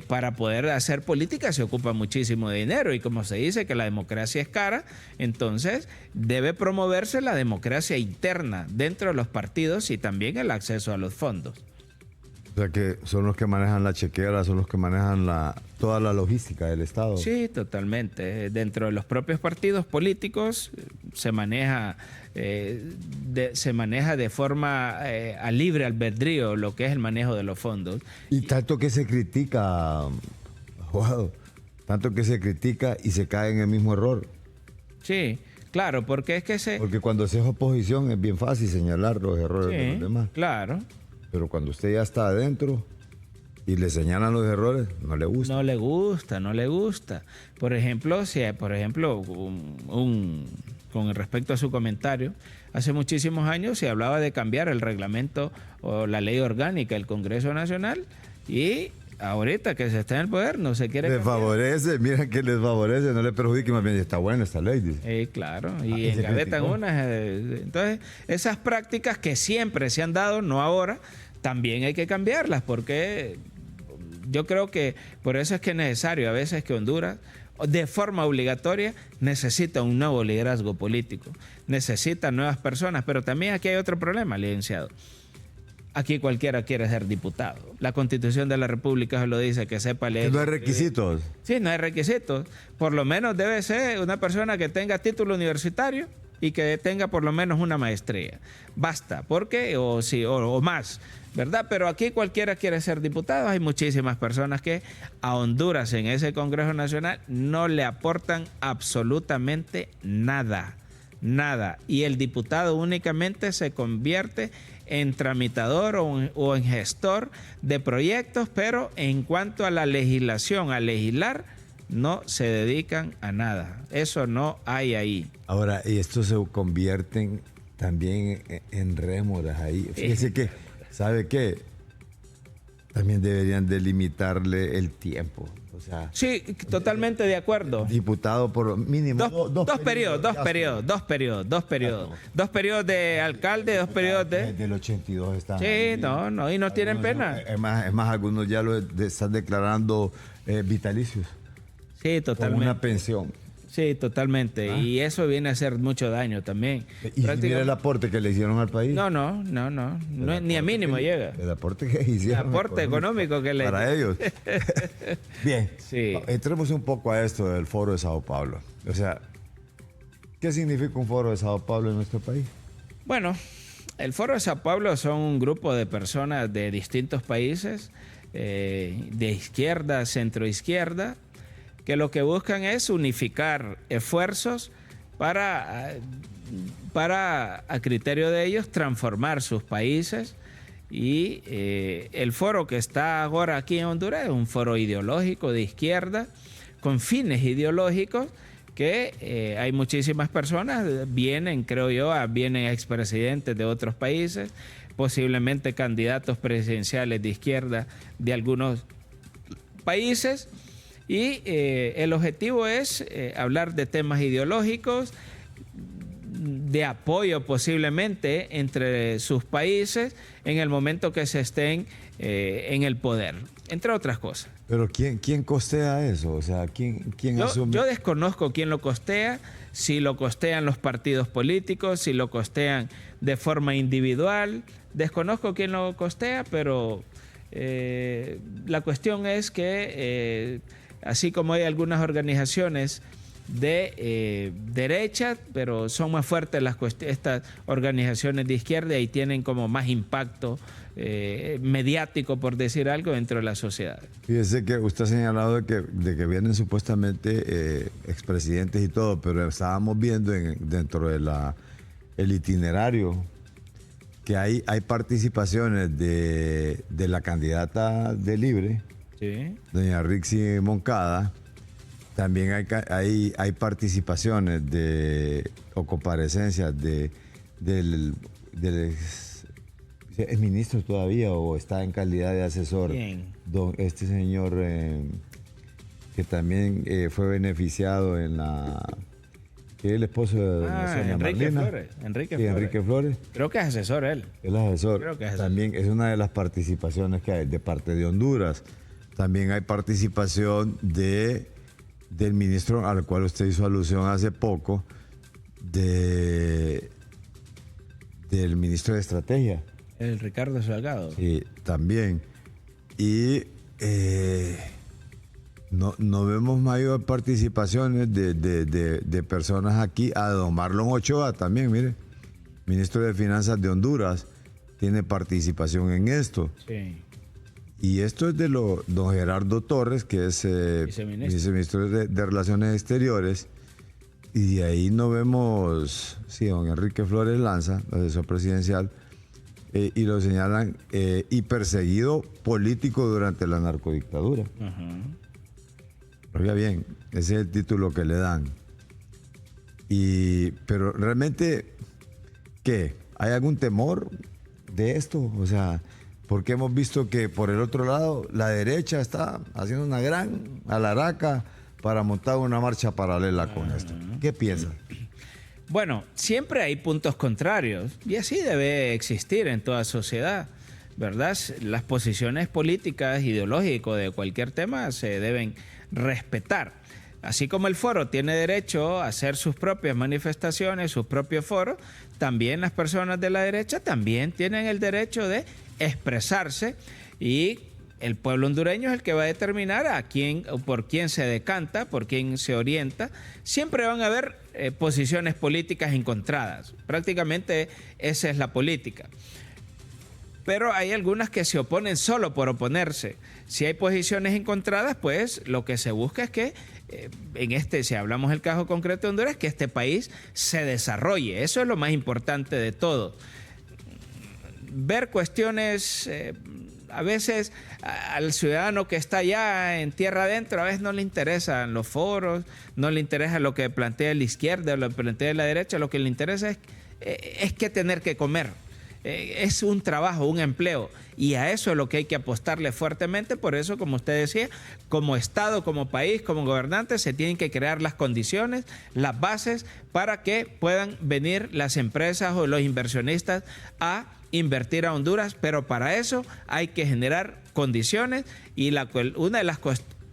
para poder hacer política se ocupa muchísimo de dinero y como se dice que la democracia es cara, entonces debe promoverse la democracia interna dentro de los partidos y también el acceso a los fondos. O sea que son los que manejan la chequera, son los que manejan toda la logística del Estado. Sí, totalmente. Dentro de los propios partidos políticos se maneja de forma a libre albedrío lo que es el manejo de los fondos. Y tanto que se critica, tanto que se critica y se cae en el mismo error. Sí, claro, porque es que Porque cuando se es oposición es bien fácil señalar los errores de los demás. Claro. Pero cuando usted ya está adentro y le señalan los errores, no le gusta. No le gusta. Por ejemplo, con respecto a su comentario, hace muchísimos años se hablaba de cambiar el reglamento o la ley orgánica del Congreso Nacional y ahorita que se está en el poder no se quiere cambiar. Favorece, mira que les favorece, no le perjudica, más bien está buena esta ley. Dice. Claro, y engavetan unas. Entonces, esas prácticas que siempre se han dado, no ahora, también hay que cambiarlas, porque yo creo que por eso es que es necesario a veces que Honduras, de forma obligatoria, necesita un nuevo liderazgo político, necesita nuevas personas, pero también aquí hay otro problema, licenciado. Aquí cualquiera quiere ser diputado. La Constitución de la República se lo dice, que sepa leer. No hay requisitos. Sí, no hay requisitos. Por lo menos debe ser una persona que tenga título universitario y que tenga por lo menos una maestría. Basta, porque o más. ¿verdad? Pero aquí cualquiera quiere ser diputado. Hay muchísimas personas que a Honduras en ese Congreso Nacional no le aportan absolutamente nada, nada. Y el diputado únicamente se convierte en tramitador o en gestor de proyectos, pero en cuanto a la legislación, a legislar, no se dedican a nada. Eso no hay ahí. Ahora, y estos se convierten también en rémoras ahí. Fíjese que, ¿sabe qué? También deberían delimitarle el tiempo. O sea, sí, totalmente de acuerdo. Diputado por mínimo dos periodos de alcalde, 2 periodos de... Del 82 están. Sí, ahí. no, y no tienen pena. Es más, algunos ya lo están declarando vitalicios. Sí, totalmente. Con una pensión. Sí, totalmente. Y eso viene a hacer mucho daño también. ¿Y mira el aporte que le hicieron al país? No, ni a mínimo llega. El aporte que hicieron. El aporte económico que le... Para ellos. Bien, sí. Entremos un poco a esto del Foro de Sao Paulo. O sea, ¿qué significa un Foro de Sao Paulo en nuestro país? Bueno, el Foro de Sao Paulo son un grupo de personas de distintos países, de izquierda, centroizquierda, que lo que buscan es unificar esfuerzos para a criterio de ellos, transformar sus países. Y el foro que está ahora aquí en Honduras es un foro ideológico de izquierda, con fines ideológicos, que hay muchísimas personas, vienen expresidentes de otros países, posiblemente candidatos presidenciales de izquierda de algunos países. Y el objetivo es hablar de temas ideológicos, de apoyo posiblemente entre sus países en el momento que se estén en el poder, entre otras cosas. Pero ¿quién costea eso? O sea, ¿quién asume? Yo desconozco quién lo costea, si lo costean los partidos políticos, si lo costean de forma individual. Desconozco quién lo costea, pero la cuestión es que... así como hay algunas organizaciones de derecha, pero son más fuertes estas organizaciones de izquierda y tienen como más impacto mediático, por decir algo, dentro de la sociedad. Fíjese que usted ha señalado de que vienen supuestamente expresidentes y todo, pero estábamos viendo dentro de el itinerario que hay participaciones de la candidata de Libre, sí, doña Rixi Moncada. También hay participaciones o comparecencias del ¿es ministro todavía o está en calidad de asesor? Bien. Este señor que también fue beneficiado que es el esposo de doña Sonia Marlena. Enrique Flores. Creo que es asesor él. El asesor. Creo que es asesor. También es una de las participaciones que hay de parte de Honduras. También hay participación del ministro al cual usted hizo alusión hace poco, del ministro de Estrategia. El Ricardo Salgado. Sí, también. Y no vemos mayor participaciones de personas aquí. A don Marlon Ochoa también, mire, ministro de Finanzas de Honduras, tiene participación en esto. Sí. Y esto es de don Gerardo Torres, que es viceministro de Relaciones Exteriores. Y de ahí no vemos, sí, don Enrique Flores Lanza, asesor presidencial, y lo señalan y perseguido político durante la narcodictadura. Oiga bien, ese es el título que le dan. Pero realmente, ¿qué? ¿Hay algún temor de esto? O sea, porque hemos visto que por el otro lado la derecha está haciendo una gran alaraca para montar una marcha paralela con esto. ¿Qué piensa? Bueno, siempre hay puntos contrarios y así debe existir en toda sociedad, ¿verdad? Las posiciones políticas, ideológicas de cualquier tema se deben respetar. Así como el foro tiene derecho a hacer sus propias manifestaciones, sus propios foros, también las personas de la derecha también tienen el derecho de expresarse y el pueblo hondureño es el que va a determinar por quién se decanta, por quién se orienta. Siempre van a haber posiciones políticas encontradas. Prácticamente esa es la política. pero hay algunas que se oponen solo por oponerse. Si hay posiciones encontradas, pues lo que se busca es que si hablamos del caso concreto de Honduras, que este país se desarrolle. Eso es lo más importante de todo. Ver cuestiones, a veces al ciudadano que está allá en tierra adentro, a veces no le interesan los foros, no le interesa lo que plantea la izquierda o lo que plantea la derecha, lo que le interesa es que tener que comer. Es un trabajo, un empleo, y a eso es lo que hay que apostarle fuertemente. Por eso, como usted decía, como Estado, como país, como gobernantes, se tienen que crear las condiciones, las bases para que puedan venir las empresas o los inversionistas a invertir a Honduras, pero para eso hay que generar condiciones, y una de las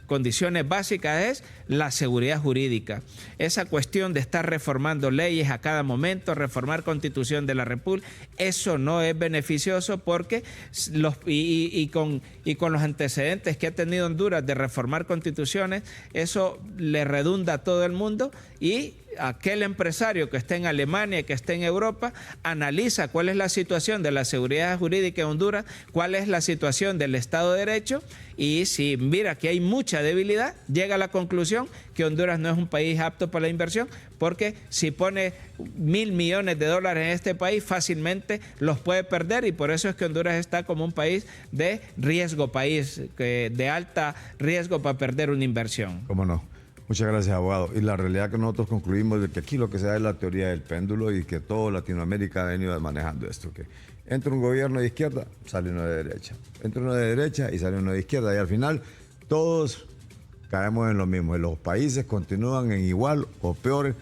condiciones básicas es la seguridad jurídica. Esa cuestión de estar reformando leyes a cada momento, reformar Constitución de la República, eso no es beneficioso, porque con los antecedentes que ha tenido Honduras de reformar constituciones, eso le redunda a todo el mundo, y aquel empresario que esté en Alemania, que esté en Europa, analiza cuál es la situación de la seguridad jurídica en Honduras, cuál es la situación del Estado de Derecho, y si mira que hay mucha debilidad, llega a la conclusión que Honduras no es un país apto para la inversión, porque si pone $1.000 millones en este país, fácilmente los puede perder, y por eso es que Honduras está como un país de riesgo, de alta riesgo para perder una inversión. ¿Cómo no? Muchas gracias, abogado. Y la realidad que nosotros concluimos de que aquí lo que se da es la teoría del péndulo, y que toda Latinoamérica ha venido manejando esto, que entra un gobierno de izquierda, sale uno de derecha. Entra uno de derecha y sale uno de izquierda. Y al final todos caemos en lo mismo. Los países continúan en igual o peores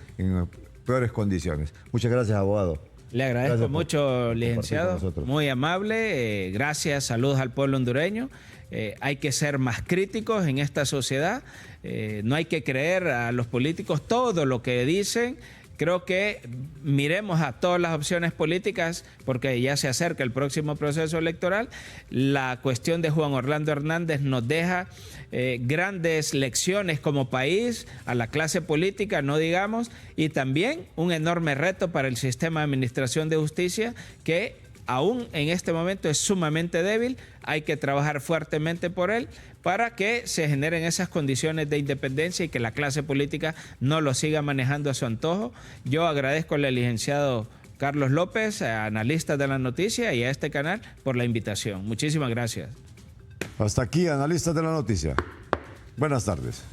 condiciones. Muchas gracias, abogado. Le agradezco mucho, licenciado. Muy amable. Gracias, saludos al pueblo hondureño. Hay que ser más críticos en esta sociedad. No hay que creer a los políticos todo lo que dicen. Creo que miremos a todas las opciones políticas, porque ya se acerca el próximo proceso electoral. La cuestión de Juan Orlando Hernández nos deja grandes lecciones como país, a la clase política, no digamos, y también un enorme reto para el sistema de administración de justicia, que aún en este momento es sumamente débil. Hay que trabajar fuertemente por él para que se generen esas condiciones de independencia y que la clase política no lo siga manejando a su antojo. Yo agradezco al licenciado Carlos López, analista de la noticia, y a este canal por la invitación. Muchísimas gracias. Hasta aquí, analistas de la noticia. Buenas tardes.